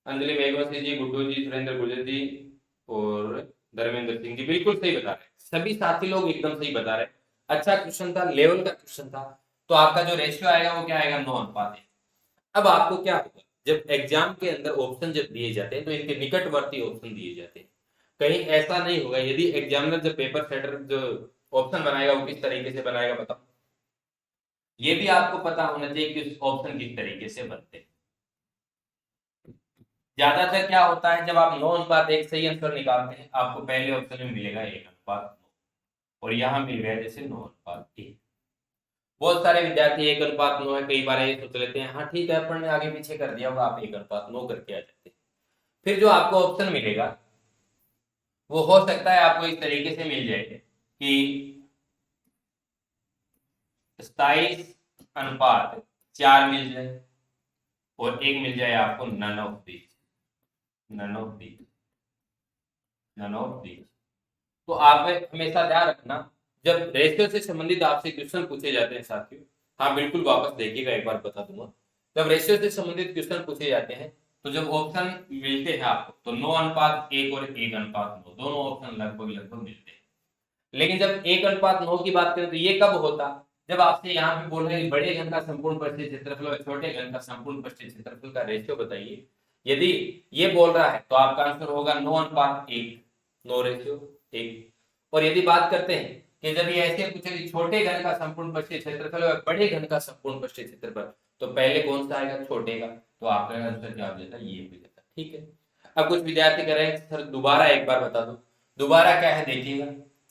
अंजलि मेघवंशी जी, गुड्डू जी, सुरेंद्र गुर्जर जी और धर्मेंद्र सिंह जी बिल्कुल सही बता रहे हैं, सभी साथी लोग एकदम सही बता रहे हैं। अच्छा क्वेश्चन था, लेवल का क्वेश्चन था, तो आपका जो रेशियो आएगा वो क्या आएगा 9:1। अब आपको क्या होगा, जब एग्जाम के अंदर ऑप्शन जब दिए जाते हैं तो इनके निकटवर्ती ऑप्शन दिए जाते हैं, कहीं ऐसा नहीं होगा, यदि एग्जामिनर जब पेपर सेटर जो ऑप्शन बनाएगा वो किस तरीके से बनाएगा बताओ, ये भी आपको पता होना चाहिए कि ऑप्शन किस तरीके से बनते हैं। ज्यादातर क्या होता है, जब आप 9:1 सही आंसर निकालते हैं आपको पहले ऑप्शन में मिलेगा 1:9, और यहाँ मिल गया जैसे 9:1। बहुत सारे विद्यार्थी 1:9 है, कई बार ये सोच लेते हैं हाँ ठीक है अपन ने आगे पीछे कर दिया होगा, आप 1:9 करके आ जाते हैं। फिर जो आपको ऑप्शन मिलेगा वो हो सकता है आपको इस तरीके से मिल जाए कि 27:4 मिल जाए, और एक मिल जाए आपको none of these, none of these, none of these. तो आप हमेशा ध्यान रखना, जब रेशियो से संबंधित आपसे क्वेश्चन पूछे जाते हैं साथियों, हाँ बिल्कुल वापस देखिएगा, एक बार बता दूंगा, जब रेशियो से संबंधित क्वेश्चन पूछे जाते हैं तो जब ऑप्शन मिलते हैं आपको तो 9:1 और 1:9 दोनों ऑप्शन लगभग लगभग मिलते हैं। लेकिन जब 1:9 की बात करें तो ये कब होता, जब आपसे यहाँ पे बोल रहे हैं बड़े घन का संपूर्ण पृष्ठीय क्षेत्रफल और छोटे घन का संपूर्ण पृष्ठीय क्षेत्रफल का रेशियो बताइए। यदि ये बोल रहा है तो आपका आंसर होगा 9:1, 9:1। और यदि बात करते हैं कि जब ये ऐसे पूछे कि छोटे घन का संपूर्ण पृष्ठीय क्षेत्रफल और बड़े घन का संपूर्ण पृष्ठीय क्षेत्रफल, तो पहले कौन सा आएगा, छोटे का, तो आपका आंसर क्या हो जाता है, ये हो जाता है। ठीक है, अब कुछ विद्यार्थी कह रहे हैं सर दोबारा एक बार बता दो, दोबारा क्या है देखिएगा,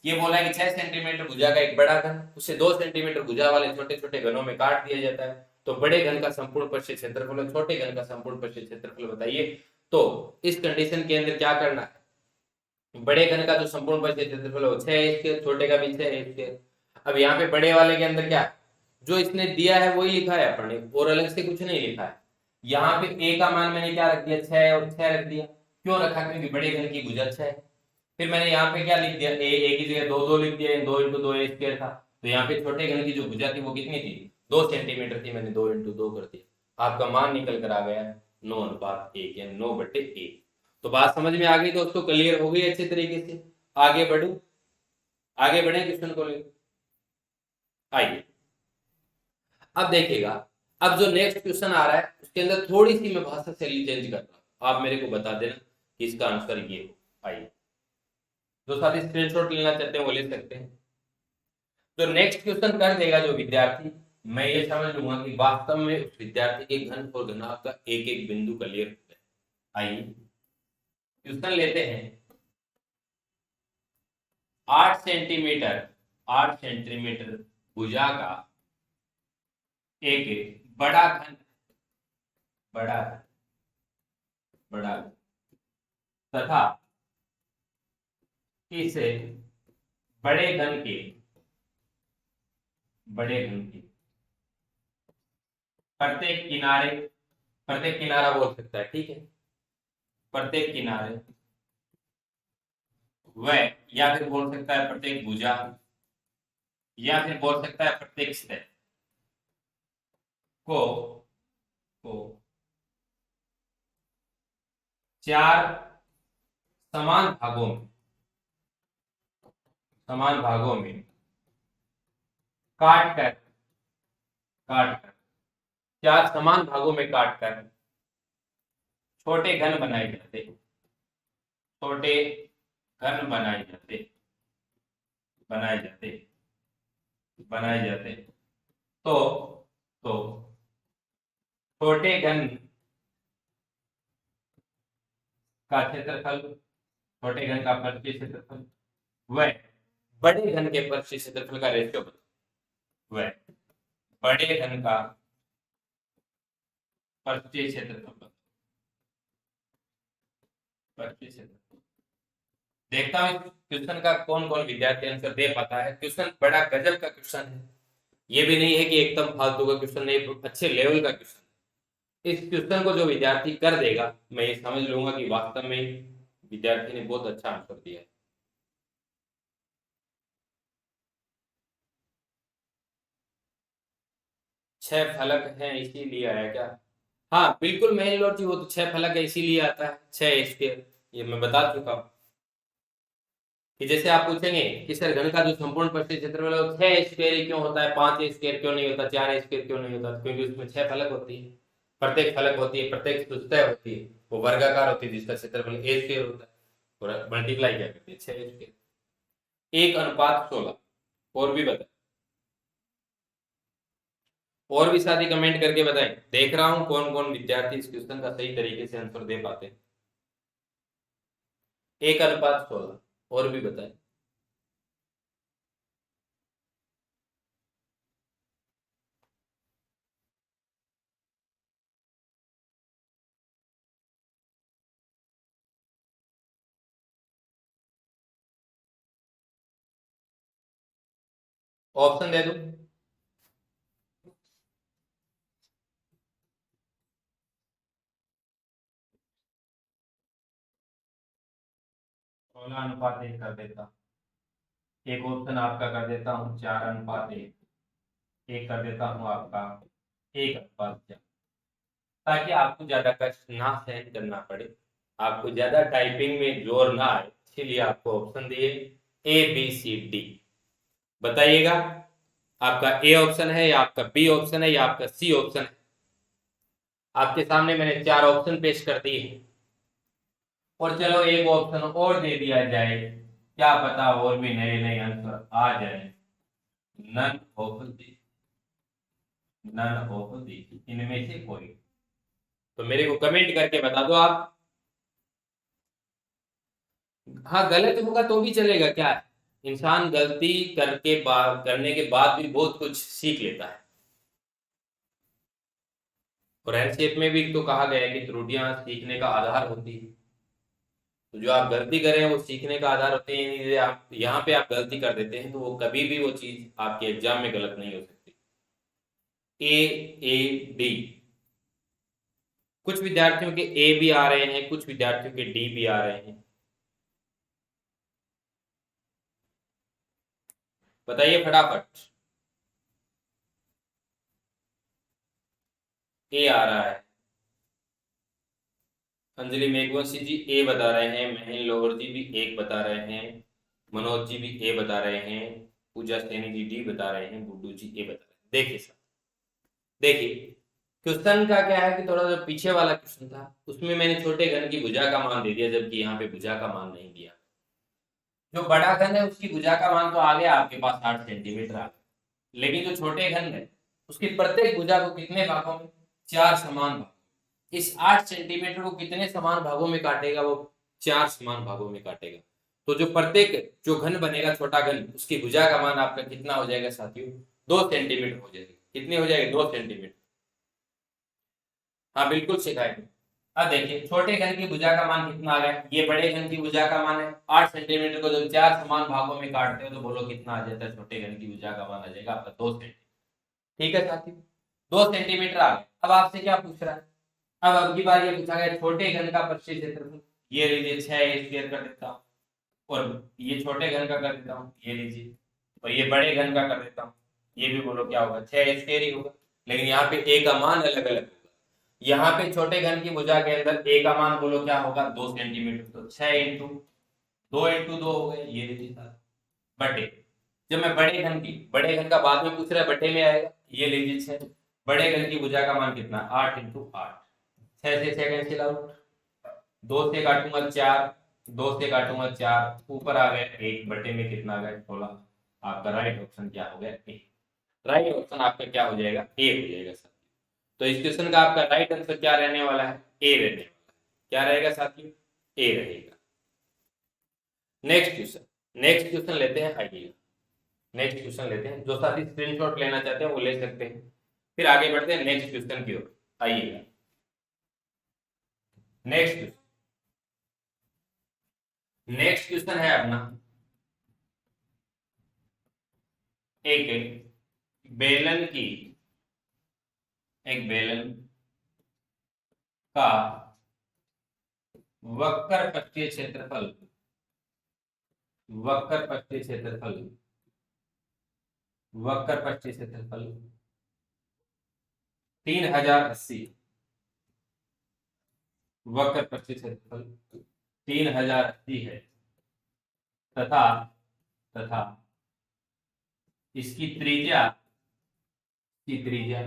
ये बोला है कि 6 सेंटीमीटर भुजा का एक बड़ा घन उसे 2 सेंटीमीटर भुजा वाले छोटे छोटे घनों में काट दिया जाता है तो बड़े घन का संपूर्ण पृष्ठीय क्षेत्रफल और छोटे घन का संपूर्ण पृष्ठीय क्षेत्रफल बताइए। तो इस कंडीशन के अंदर क्या करना है, बड़े घन का जो संपूर्ण पृष्ठीय क्षेत्रफल है 6 छोटे का भी 6। अब यहाँ पे बड़े वाले के अंदर क्या, जो इसने दिया है वही लिखा है अपन ने, और अलग से कुछ नहीं लिखा है। यहाँ पे ए का मान मैंने क्या रख दिया 6 और 6 रख दिया, क्यों रखा, क्योंकि बड़े घन की भुजा 6 है। फिर मैंने यहाँ पे क्या लिख दिया, ए की जगह 2 2 लिख दिया, 2 इंटू 2 A² था, तो यहाँ पे छोटे घन की जो भुजा थी वो कितनी थी 2 सेंटीमीटर थी, मैंने 2 इंटू 2 कर दिया, आपका मान निकल कर आ गया 9:1 या 9/1। तो बात समझ में आ गई दोस्तों, क्लियर हो गई अच्छे तरीके से। आगे बढ़ू, आगे बढ़े क्वेश्चन को लेकर, आइए अब देखिएगा। अब जो नेक्स्ट क्वेश्चन आ रहा है उसके अंदर थोड़ी सी मैं भाषा शैली चेंज कर रहा हूं, आप मेरे को बता देना कि इसका आंसर ये हो। आइए, जो साथी स्क्रीनशॉट लेना चाहते हैं वो ले सकते हैं। जो नेक्स्ट क्वेश्चन कर देगा जो विद्यार्थी, मैं ये समझ लूंगा कि वास्तव में उस विद्यार्थी के घन और घनाभ का एक एक बिंदु क्लियर हो गया। आइए क्वेश्चन लेते हैं, 8 सेंटीमीटर भुजा का एक बड़ा घन बड़ा घन, बड़ा घन तथा इस बड़े घन के, बड़े घन के प्रत्येक किनारे, प्रत्येक किनारा बोल सकता है, ठीक है, प्रत्येक किनारे वह, या फिर बोल सकता है प्रत्येक भुजा, या फिर बोल सकता है प्रत्येक सतह को को चार समान भागों में, समान भागों में काट कर, काट कर, चार समान भागों में काट कर छोटे घन बनाए जाते, छोटे घन बनाए जाते, बनाए जाते, बनाए जाते। तो तो छोटे घन का क्षेत्रफल, छोटे घन का परिचय क्षेत्रफल वह बड़े घन के परिचय क्षेत्रफल का रेशियो बताओ, वह बड़े घन का परिचय क्षेत्रफल बताओ, परिचय क्षेत्रफल। देखता हूँ क्वेश्चन का कौन कौन विद्यार्थी आंसर दे पाता है। क्वेश्चन बड़ा गजब का क्वेश्चन है, ये भी नहीं है कि एकदम फालतू का क्वेश्चन नहीं, अच्छे लेवल का क्वेश्चन। इस क्वेश्चन को जो विद्यार्थी कर देगा, मैं ये समझ लूंगा कि वास्तव में विद्यार्थी ने बहुत अच्छा आंसर दिया है। छह फलक हैं इसीलिए आया क्या? हाँ बिल्कुल महेंद्र लॉर्ड जी, वो तो छह फलक है इसीलिए आता है, छह स्क्वायर, ये मैं बता चुका हूँ। कि जैसे आप पूछेंगे कि सर घन का जो संपूर्ण परिधि क्षेत्रफल है वो 6 स्क्वायर ही क्यों होता है, 5 स्क्वायर क्यों नहीं होता, 4 स्क्वायर क्यों नहीं होता? क्योंकि उसमें 6 फलक होती है, प्रत्येक फलक होती है, प्रत्येक सतह होती है, वो वर्गाकार होती है जिसका क्षेत्रफल a स्क्वायर होता है, और मल्टीप्लाई क्या करते हैं 6 स्क्वायर, 1:16। और भी बताएं, और भी साथी कमेंट करके बताएं, देख रहा हूं कौन कौन विद्यार्थी इस क्वेश्चन का सही तरीके से आंसर दे पाते हैं। 1:16, और भी बताएं। ऑप्शन दे दूं? 16:1 कर देता, एक ऑप्शन आपका कर देता हूँ 4:1, एक कर देता हूँ आपका 1:4, ताकि आपको ज्यादा कष्ट ना सहन करना पड़े, आपको ज्यादा टाइपिंग में जोर ना आए, इसीलिए आपको ऑप्शन दिए ABCD। बताइएगा आपका ए ऑप्शन है या आपका बी ऑप्शन है या आपका सी ऑप्शन है? आपके सामने मैंने 4 ऑप्शन पेश कर दिए हैं, और चलो एक ऑप्शन और दे दिया जाए, क्या पता और भी नए नए आंसर आ जाए। None of the, none of the, इनमें से कोई। तो मेरे को कमेंट करके बता दो आप। हाँ गलत होगा तो भी चलेगा, क्या है, इंसान गलती करके बाद, करने के बाद भी बहुत कुछ सीख लेता है। और एलसीएफ में भी तो कहा गया है कि त्रुटियां सीखने का आधार होती है। तो जो आप गलती करें वो सीखने का आधार होते हैं, यदि आप यहाँ पे आप गलती कर देते हैं तो वो कभी भी वो चीज आपके एग्जाम में गलत नहीं हो सकती। A A D, कुछ विद्यार्थियों के ए भी आ रहे हैं, कुछ विद्यार्थियों के डी भी आ रहे हैं। बताइए फटाफट। ए आ रहा है, अंजलि मेघवंशी जी ए बता रहे हैं, महेंद्र लोहर जी भी एक बता रहे हैं, मनोज जी भी ए बता रहे हैं, पूजा सैनी जी डी बता रहे हैं, गुड्डू जी ए बता रहे हैं। देखिए सर, देखिए क्वेश्चन का क्या है कि थोड़ा जो पीछे वाला क्वेश्चन था उसमें मैंने छोटे घन की भुजा का मान दे दिया, जबकि यहाँ पे भुजा का मान नहीं दिया। जो बड़ा घन है उसकी भुजा का मान तो आ गया आपके पास 8 सेंटीमीटर आ गया, लेकिन जो छोटे घन है उसकी प्रत्येक भुजा को कितने भागों में, 4 समान भाग। इस 8 सेंटीमीटर को कितने समान भागों में काटेगा, वो 4 समान भागों में काटेगा। तो जो प्रत्येक जो घन बनेगा छोटा घन, उसकी भुजा का मान आपका कितना हो जाएगा साथियों, 2 सेंटीमीटर हो जाएगा। कितने हो जाएगा, 2 सेंटीमीटर। हाँ बिल्कुल सिखाएंगे। अब देखिए छोटे घन की भुजा का मान कितना आ गया, ये बड़े घन की भुजा का मान है 8 सेंटीमीटर को जब 4 समान भागों में काटते हो तो बोलो कितना आ जाता है, छोटे घन की भुजा का मान आ जाएगा आपका 2 सेंटीमीटर। ठीक है साथी, 2 सेंटीमीटर आ गया। अब आपसे क्या पूछ रहा है, अब की बार ये पूछा गया छोटे घन का पृष्ठीय क्षेत्रफल, ये लीजिए 6 स्क्वायर कर देता हूँ, और ये छोटे घन का कर देता हूँ, ये लीजिए, और ये बड़े घन का कर देता हूँ, ये भी बोलो क्या होगा, 6 स्क्वायर ही होगा। लेकिन यहाँ पे ए का मान अलग अलग होगा। यहाँ पे छोटे घन की भुजा के अंदर ए का मान बोलो क्या होगा, 2 सेंटीमीटर, तो 6 इंटू 2 हो गए, ये लीजिए साथ बटे। जब मैं बड़े घन का बाद में पूछ रहा है, बटे में आएगा, ये लीजिए 6, बड़े घन की भुजा का मान कितना, 8 इंटू 8, 6 से 6 कैंसिल आउट, 2 से काटूंगा 4, 2 से काटूंगा 4, ऊपर आ गया 1, बटे में कितना आ गया 16। आपका राइट ऑप्शन क्या हो गया, ए। राइट ऑप्शन आपका क्या हो जाएगा, ए हो जाएगा सर। तो इस क्वेश्चन का आपका राइट आंसर क्या रहने वाला है, ए रहने वाला है। क्या रहेगा साथियों, ए रहेगा। नेक्स्ट क्वेश्चन लेते हैं, आइए नेक्स्ट क्वेश्चन लेते हैं। जो साथी स्क्रीनशॉट लेना चाहते हैं वो ले सकते हैं। फिर आगे बढ़ते हैं नेक्स्ट क्वेश्चन की ओर, आइएगा। नेक्स्ट क्वेश्चन है अपना, एक बेलन की एक बेलन का वक्र पक्षीय क्षेत्रफल, वक्र पक्षीय क्षेत्रफल, वक्र पक्षीय क्षेत्रफल 3080, वक्र पक्षीय क्षेत्रफल 3080 है, तथा तथा इसकी त्रिज्या, इसकी त्रिज्या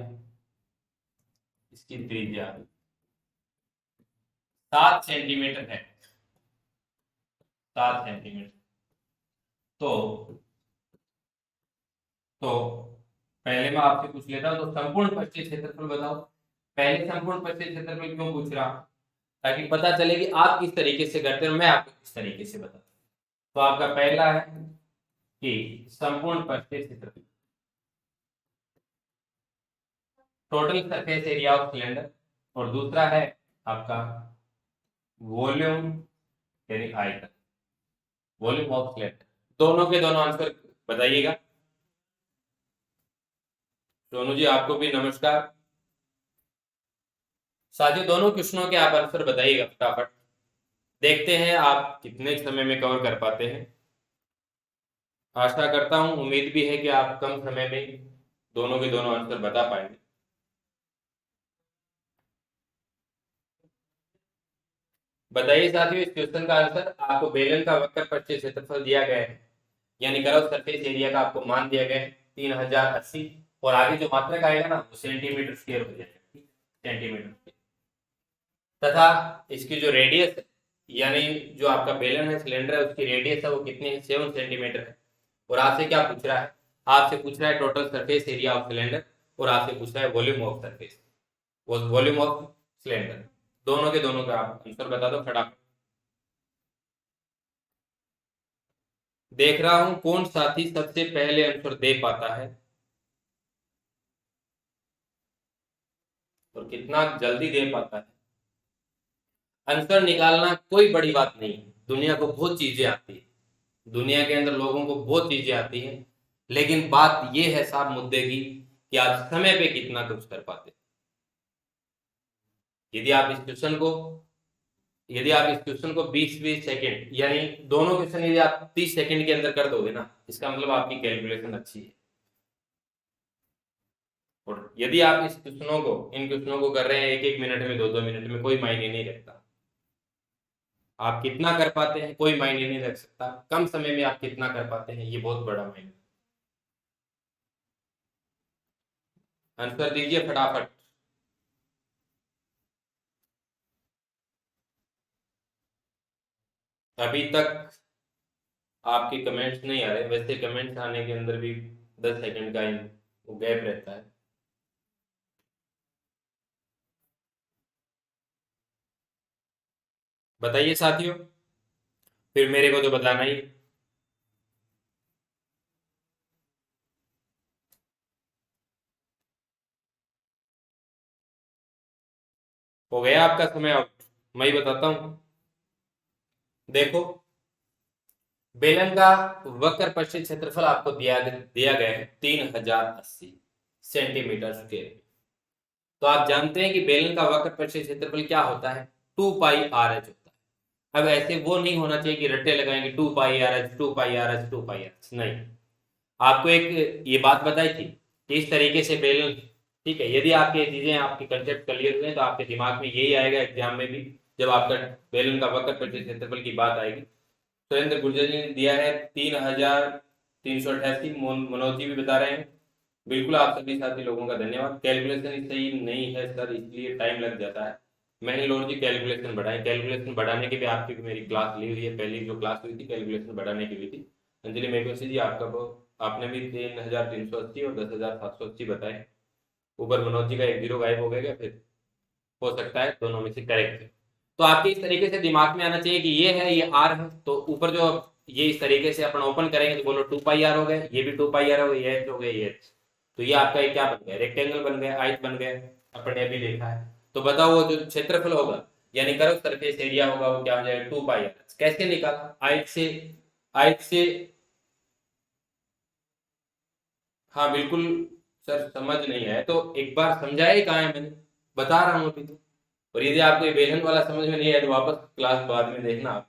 इसकी त्रिज्या 7 सेंटीमीटर है, 7 सेंटीमीटर। तो पहले मैं आपसे पूछ लेता हूं, तो संपूर्ण पक्षीय क्षेत्रफल बताओ। पहले संपूर्ण पक्षीय क्षेत्रफल क्यों पूछ रहा हूं, ताकि पता चले कि आप किस तरीके से करते हैं, मैं आपको किस तरीके से बताता हूं। तो आपका पहला है कि संपूर्ण पक्षीय क्षेत्रफल, total surface area of cylinder, और दूसरा है आपका वॉल्यूम यानी आयतन, वॉल्यूम ऑफ सिलेंडर। दोनों के दोनों आंसर बताइएगा। सोनू जी आपको भी नमस्कार। साथियों दोनों क्वेश्चनों के आप आंसर बताइएगा फटाफट, देखते हैं आप कितने समय में कवर कर पाते हैं। आशा करता हूं, उम्मीद भी है कि आप कम समय में दोनों के दोनों आंसर बता पाएंगे। बताइए साथियों, इस क्वेश्चन का आंसर। आपको बेलन का वक्र पक्षीय क्षेत्रफल दिया गया है, यानी कर्व सरफेस एरिया का आपको मान दिया गया है 3080, और आगे जो मात्रक आएगा ना वो सेंटीमीटर स्क्वायर हो जाएगा, सेंटीमीटर, तथा इसकी जो रेडियस है, यानी जो आपका बेलन है, सिलेंडर है, उसकी रेडियस है वो कितनी है, 7 सेंटीमीटर है। और आपसे क्या पूछ रहा है, आपसे पूछ रहा है total surface area of cylinder, और आपसे पूछ रहा है volume of surface, volume of cylinder. दोनों के दोनों का आप आंसर बता दो फटाफट। देख रहा हूं कौन साथी सबसे पहले आंसर दे पाता है, और कितना जल्दी दे पाता है। आंसर निकालना कोई बड़ी बात नहीं है, दुनिया को बहुत चीजें आती है, दुनिया के अंदर लोगों को बहुत चीजें आती हैं, लेकिन बात यह है साहब मुद्दे की कि आप समय पे कितना कुछ कर पाते। यदि आप इस क्वेश्चन को यदि आप इस क्वेश्चन को 20-20 सेकंड, यानी दोनों क्वेश्चन यदि आप 30 सेकंड के अंदर कर दोगे ना, इसका मतलब आपकी कैलकुलेशन अच्छी है। और यदि आप इन क्वेश्चनों को कर रहे हैं 1-1 मिनट में, 2-2 मिनट में, कोई मायने नहीं रखता। आप कितना कर पाते हैं कोई मायने नहीं रख सकता, कम समय में आप कितना कर पाते हैं ये बहुत बड़ा मायने। आंसर दीजिए फटाफट। अभी तक आपके कमेंट्स नहीं आ रहे, वैसे कमेंट्स आने के अंदर भी 10 सेकंड का वो गैप रहता है। बताइए साथियों, फिर मेरे को तो बताना ही। हो गया आपका समय आउट। मैं ही बताता हूं, देखो बेलन का वक्र पश्चिम क्षेत्रफल आपको दिया गया है 3080 सेंटीमीटर स्क्वायर। तो आप जानते हैं कि बेलन का वक्र पश्चिम क्षेत्रफल क्या होता है, 2πRh होता है। अब ऐसे वो नहीं होना चाहिए कि रट्टे लगाएंगे 2πRh 2πRh 2πRh, नहीं। आपको एक ये बात बताई थी कि इस तरीके से बेलन, ठीक है, यदि आपकी चीजें आपके कंसेप्ट क्लियर हुए तो आपके दिमाग में यही आएगा एग्जाम में भी, जब आपका बेलन का वक्र पश्चिम क्षेत्रफल की बात आएगी। सुरेंद्र गुर्जर जी ने दिया है 3388, मनोज जी भी बता रहे हैं। बिल्कुल, आप सभी साथी लोगों का धन्यवाद। कैलकुलेशन सही नहीं है सर, इसलिए टाइम लग जाता है। मैंने लोड जी कैलकुलेशन बढ़ाए, कैलकुलेशन बढ़ाने की भी आपकी मेरी क्लास ली हुई है, पहली जो क्लास हुई थी कैलकुलेशन बढ़ाने की हुई थी। अंजलि मेघवंशी जी आपका आपने भी 3380 और 10780 बताए। ऊपर मनोज जी का 1 0 गायब हो गया, फिर हो सकता है दोनों में से करेक्ट है। तो आपके इस तरीके से दिमाग में आना चाहिए कि ये है, ये आर है, तो ऊपर जो ये इस तरीके से अपन ओपन करेंगे तो बोलो 2πr हो गए, ये भी 2πr हो गए, ये h हो गए, ये h। तो ये आपका क्या बन गया, रेक्टेंगल बन गया, आयत बन गया, अपन ने अभी देखा है। तो बताओ वो जो क्षेत्रफल होगा यानी कर्व सरफेस एरिया होगा वो क्या हो जाएगा, 2πr। कैसे निकाला, आयत से, आयत से। हाँ बिल्कुल सर, समझ नहीं आया तो एक बार समझाया ही कहाँ है, मैंने बता रहा हूँ अभी तो। और यदि आपको ये बेलन वाला समझ में नहीं आया तो वापस क्लास बाद में देखना आप।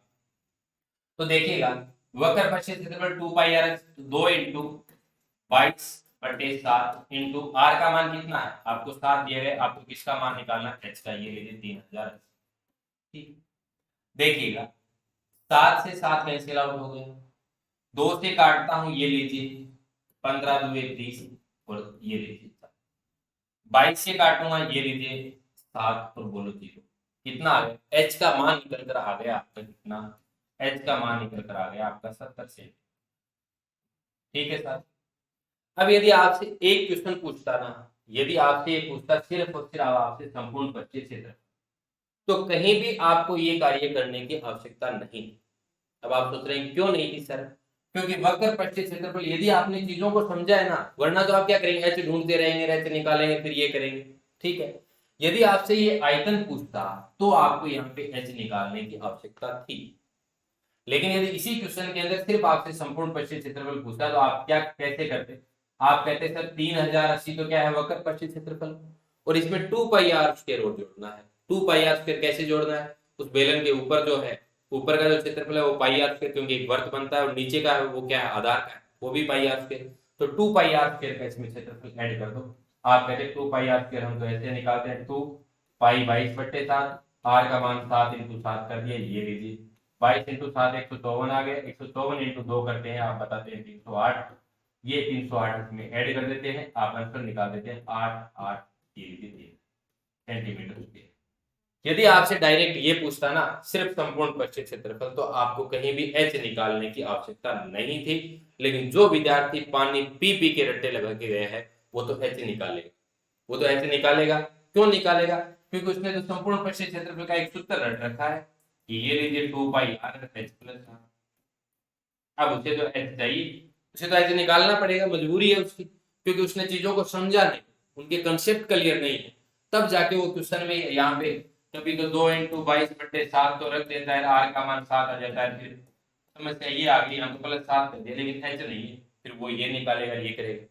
तो देखिएगा, वक्र पश्चिम क्षेत्रफल 2πr, 2 इंटू 22/7 इंटू आर का मान कितना है, आपको 7 दिया गया, आपको किसका मान निकालना है, एच का, ये लीजिए 3000। ठीक, देखिएगा 7 से 7 कैंसिल आउट हो गया, 2 से काटता हूं, ये लीजिए 15 2 30, और ये लीजिए 22 से काटूंगा, ये लीजिए 7 और बोलो 0। कितना आ गया, एच का मान निकल कर आ गया आपका कितना, एच का मान निकल कर आ गया आपका 70 से। ठीक है सर। अब यदि आपसे एक क्वेश्चन पूछता ना, यदि आपसे ये पूछता सिर्फ और सिर्फ आपसे संपूर्ण 25 क्षेत्र, तो कहीं भी आपको ये कार्य करने की आवश्यकता नहीं। अब आप सोच रहे हैं क्यों नहीं थी सर, क्योंकि वक्र पश्चिम क्षेत्रफल यदि आपने चीजों को समझा है ना, वरना तो आप क्या करेंगे, एच ढूंढते रहेंगे, एच निकालेंगे, फिर ये करेंगे। ठीक है, यदि आपसे ये आयतन पूछता तो आपको यहाँ पे एच निकालने की आवश्यकता थी। लेकिन यदि इसी क्वेश्चन के अंदर सिर्फ आपसे संपूर्ण पश्चिम क्षेत्रफल पूछता तो आप क्या कैसे करते, आप कहते सर 3080 तो क्या है वक्र पश्चिम क्षेत्रफल, और इसमें 2πr² और जोड़ना है। 2πr² कैसे जोड़ना है, उस बेलन के ऊपर जो है, ऊपर का जो क्षेत्रफल है वो πr², क्योंकि एक वर्त बनता है, और नीचे का है वो क्या है, आधार का है, वो भी πr²। तो 2πr² का इसमें क्षेत्रफल ऐड कर दो। आप कहते 2πr², हम तो ऐसे निकालते हैं 2π22/7, आर का मान 7 × 7 कर दिया, ये लीजिए 22 × 7 154 आ गए, 154 × 2 करते हैं, आप बताते हैं 308, ये 308 इसमें ऐड कर देते हैं, आप आंसर निकाल देते हैं 8 सेंटीमीटर स्क्वायर। यदि आपसे डायरेक्ट ये पूछता ना सिर्फ संपूर्ण पश्चिम क्षेत्रफल, तो आपको कहीं भी एच निकालने की आवश्यकता नहीं थी। लेकिन जो विद्यार्थी पानी पी पी के रट्टे लगा के गए हैं वो तो एच निकालेगा, वो तो एच निकालेगा। क्यों निकालेगा, क्योंकि उसने तो संपूर्ण पश्चिम क्षेत्रफल का एक सूत्र रट रखा है कि ये लीजिए 2πr/h+r। अब उसे तो एच चाहिए, उसे तो एच निकालना पड़ेगा, मजबूरी है उसकी, क्योंकि उसने चीजों को समझा नहीं, उनके कंसेप्ट क्लियर नहीं है, तब जाके वो क्वेश्चन में यहाँ पे कभी तो 2 × 22/7 तो रख देता है, आर का मान 7 आ जाता है, फिर समस्या ये आ गई, यहाँ तो +7 कर दिया, लेकिन एच नहीं है, फिर वो ये निकालेगा, ये करेगा।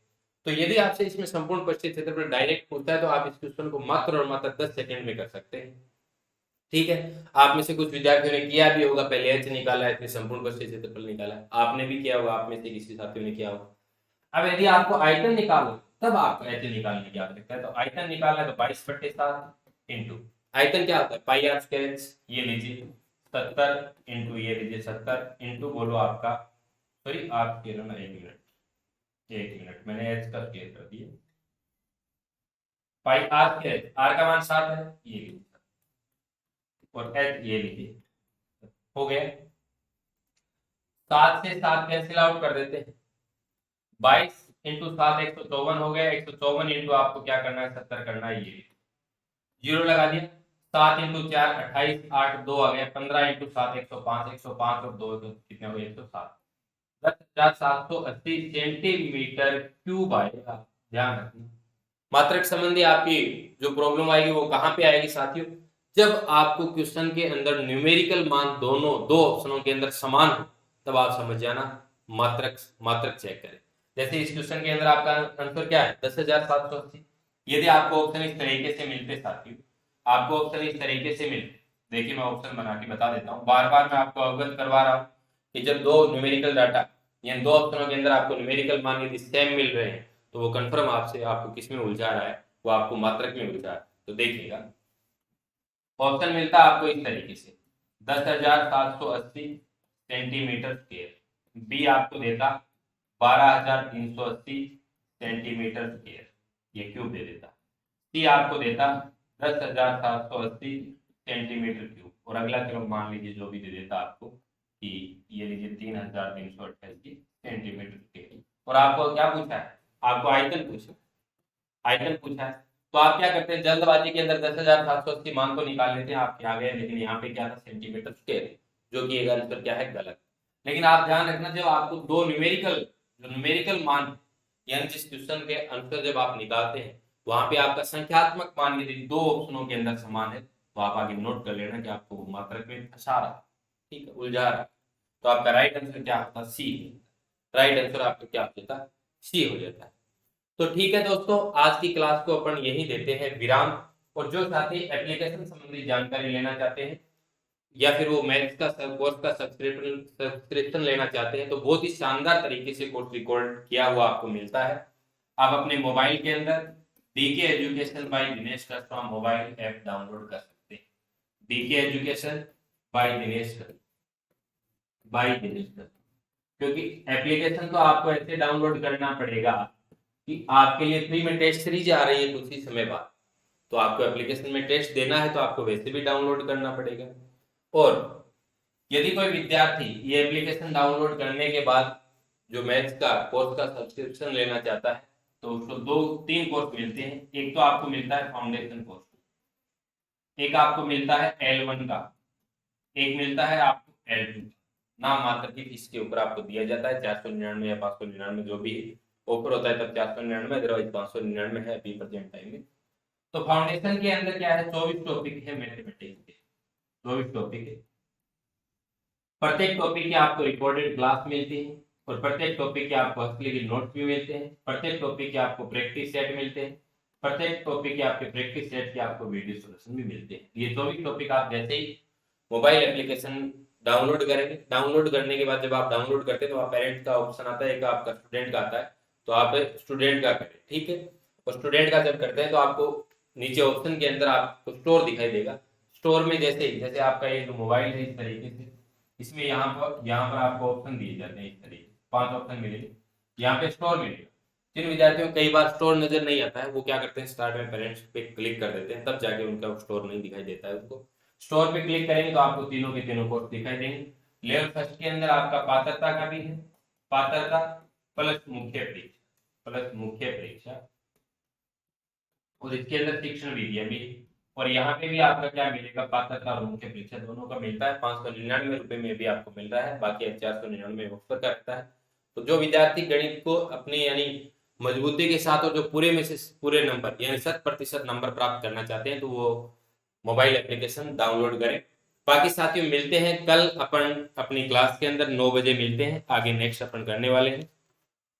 तो यदि आपसे इसमें संपूर्ण पश्चिम क्षेत्रफल डायरेक्ट पूछता है तो आप इस क्वेश्चन को मात्र और मात्र 10 सेकंड में कर सकते हैं। ठीक है, आप में से कुछ विद्यार्थियों ने किया भी होगा, पहले एच निकाला है, फिर संपूर्ण पश्चिम क्षेत्रफल निकाला है, आपने भी किया होगा, आप में से किसी साथियों ने किया होगा। अब यदि आपको आयतन निकालो तब आपको एच निकालने की आवश्यकता है। तो आयतन निकालना है तो 22/7 इंटू आयतन क्या होता है πr², ये लीजिए 70 इंटू ये लीजिए 70 इंटू बोलो आपका, सॉरी r² होना, 1 मिनट मैंने एच का स्क्वायर कर दिया, πr², r का मान 7 है, ये लीजिए, और एच ये लीजिए, हो गया। 7 से 7 कैंसिल आउट कर देते हैं, 22 × 7 154 हो गया, 154 इंटू आपको क्या करना है 70 करना है, ये 0 लगा दिया, 7 × 4 28, 8 2 आ गया, 15 × 7 105, 105 और 2 कितने हो गए 107, 10,780 सेंटीमीटर क्यूब आएगा। ध्यान रखना, मात्रक संबंधी आपकी जो प्रॉब्लम आएगी वो कहाँ पे आएगी साथियों, जब आपको क्वेश्चन के अंदर न्यूमेरिकल मान दोनों दो ऑप्शनों के अंदर समान हो तब आप समझ जाना मात्रक मात्रक चेक करें। जैसे इस क्वेश्चन के अंदर आपका आंसर क्या है 10,780। यदि आपको ऑप्शन इस तरीके से मिलते साथियों, आपको ऑप्शन इस तरीके से मिलते, देखिए मैं ऑप्शन बना के बता देता हूँ, बार बार मैं आपको अवगत करवा रहा हूँ कि जब दो न्यूमेरिकल डाटा यानी दो ऑप्शनों के अंदर आपको न्यूमेरिकल मान यदि सेम मिल रहे हैं तो वो कंफर्म आपसे आपको किस में उलझा रहा है, वो आपको मात्रक में उलझा है। तो देखिएगा ऑप्शन मिलता है आपको इस तरीके से 10,780 सेंटीमीटर स्क्वायर, बी आपको देता 12,380 सेंटीमीटर स्क्वायर, ये क्यूब दे देता, सी आपको देता 10,780 सेंटीमीटर क्यूब, और अगला चलो मान लीजिए जो भी दे देता आपको कि ये लीजिए 3,388 सेंटीमीटर स्क्वायर। और आपको क्या पूछा है, आपको आयतन पूछा है। तो आप क्या करते हैं, जल्दबाजी के अंदर 10,780 मान को निकाल लेते हैं, आपके आ गए, लेकिन यहाँ पे क्या था सेंटीमीटर स्क्वायर, जो कि एक आंसर क्या है गलत। लेकिन आप ध्यान रखना जब आपको दो न्यूमेरिकल मान यानी जिस क्वेश्चन के आंसर जब आप निकालते हैं वहां पे आपका संख्यात्मक मान यदि दो ऑप्शनों के अंदर समान है तो आप आगे नोट कर लेना कि आपको मात्रक में फंसा रहा, ठीक है, उलझा रहा। तो आपका राइट आंसर क्या होता, सी। राइट आंसर आपका क्या हो जाता, सी हो जाता है। तो ठीक है दोस्तों, आज की क्लास को अपन यही देते हैं विराम। और जो साथी एप्लीकेशन संबंधी जानकारी लेना चाहते हैं या फिर वो मैथ्स का कोर्स का सब्सक्रिप्शन लेना चाहते हैं तो बहुत ही शानदार तरीके से कोर्स रिकॉर्ड किया हुआ आपको मिलता है। आप अपने मोबाइल के अंदर DK education by Dinesh Kaswam mobile app download कर सकते हैं। डीके एजुकेशन बाय दिनेश क्योंकि एप्लीकेशन तो आपको ऐसे डाउनलोड करना पड़ेगा कि आपके लिए फ्री में टेस्ट सीरीज आ रही है कुछ ही समय बाद, तो आपको एप्लीकेशन में टेस्ट देना है तो आपको वैसे भी डाउनलोड करना पड़ेगा। और यदि कोई विद्यार्थी ये एप्लीकेशन डाउनलोड करने के बाद जो मैथ्स का कोर्स का सब्सक्रिप्शन लेना चाहता है तो उसको 2-3 कोर्स मिलते हैं। एक तो आपको मिलता है फाउंडेशन कोर्स, एक आपको मिलता है L1 का, एक मिलता है आपको L2 का। नाम मात्र की फीस के ऊपर आपको दिया जाता है 499 या 599, जो भी ऑफर होता है तब 499, अदरवाइज 599 है अभी प्रेजेंट टाइम में। तो फाउंडेशन के अंदर क्या है, 24 टॉपिक है मैथमेटिक्स के, 24 टॉपिक है। प्रत्येक टॉपिक के आपको रिकॉर्डेड क्लास मिलती है और प्रत्येक टॉपिक के आपको असली नोट्स भी मिलते हैं, प्रत्येक टॉपिक के आपको प्रैक्टिस सेट मिलते हैं, प्रत्येक टॉपिक के आपके प्रैक्टिस सेट के आपको वीडियो सॉल्यूशन भी मिलते हैं। ये 24 टॉपिक आप जैसे ही मोबाइल एप्लीकेशन डाउनलोड करेंगे, डाउनलोड करने के बाद जब आप डाउनलोड करते हैं तो आप पेरेंट का ऑप्शन आता है, एक आपका स्टूडेंट का आता है, तो आप स्टूडेंट का करें, ठीक है। और स्टूडेंट का जब करते हैं तो आपको नीचे ऑप्शन के अंदर आपको स्टोर दिखाई देगा। स्टोर में जैसे आपका ये जो मोबाइल है इस तरीके से, इसमें यहाँ पर आपको ऑप्शन दिए जाते हैं, इस तरीके 5 ऑप्शन मिलेंगे, यहाँ पे स्टोर मिलेगा। जिन विद्यार्थियों को कई बार स्टोर नजर नहीं आता है वो क्या करते हैं, स्टार्ट में पेरेंट्स पे क्लिक कर देते हैं, तब जाके उनका स्टोर नहीं दिखाई देता है उनको। स्टोर पे क्लिक करेंगे तो आपको तीनों के तीनों कोर्स दिखाई देंगे। लेवल फर्स्ट के अंदर आपका पात्रता का भी है, पात्रता प्लस मुख्य परीक्षा, और इसके अंदर शिक्षण विधियां भी, और यहाँ पे भी आपका क्या मिलेगा, पात्रता और मुख्य परीक्षा दोनों का मिलता है। 599 रुपए में भी आपको मिल रहा है, बाकी 499 ऑफर का रहता है। तो जो विद्यार्थी गणित को अपनी यानी मजबूती के साथ और जो पूरे में से पूरे नंबर यानी 100% नंबर प्राप्त करना चाहते हैं तो वो मोबाइल एप्लीकेशन डाउनलोड करें। बाकी साथियों मिलते हैं कल अपन अपनी क्लास के अंदर 9 बजे मिलते हैं, आगे नेक्स्ट अपन करने वाले हैं।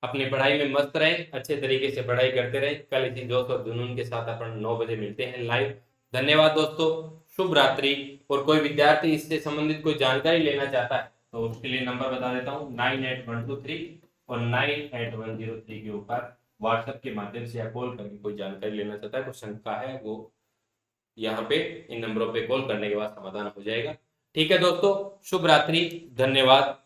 अपनी पढ़ाई में मस्त रहें, अच्छे तरीके से पढ़ाई करते रहें। कल इसी जोश और जुनून के साथ अपन 9 बजे मिलते हैं लाइव। धन्यवाद दोस्तों, शुभ रात्रि। और कोई विद्यार्थी इससे संबंधित कोई जानकारी लेना चाहता है तो उसके लिए नंबर बता देता हूँ 98123 और 98103 के ऊपर व्हाट्सएप के माध्यम से या कॉल करके कोई जानकारी लेना चाहता है, कोई शंका है, वो यहाँ पे इन नंबरों पे कॉल करने के बाद समाधान हो जाएगा। ठीक है दोस्तों, शुभ रात्रि, धन्यवाद।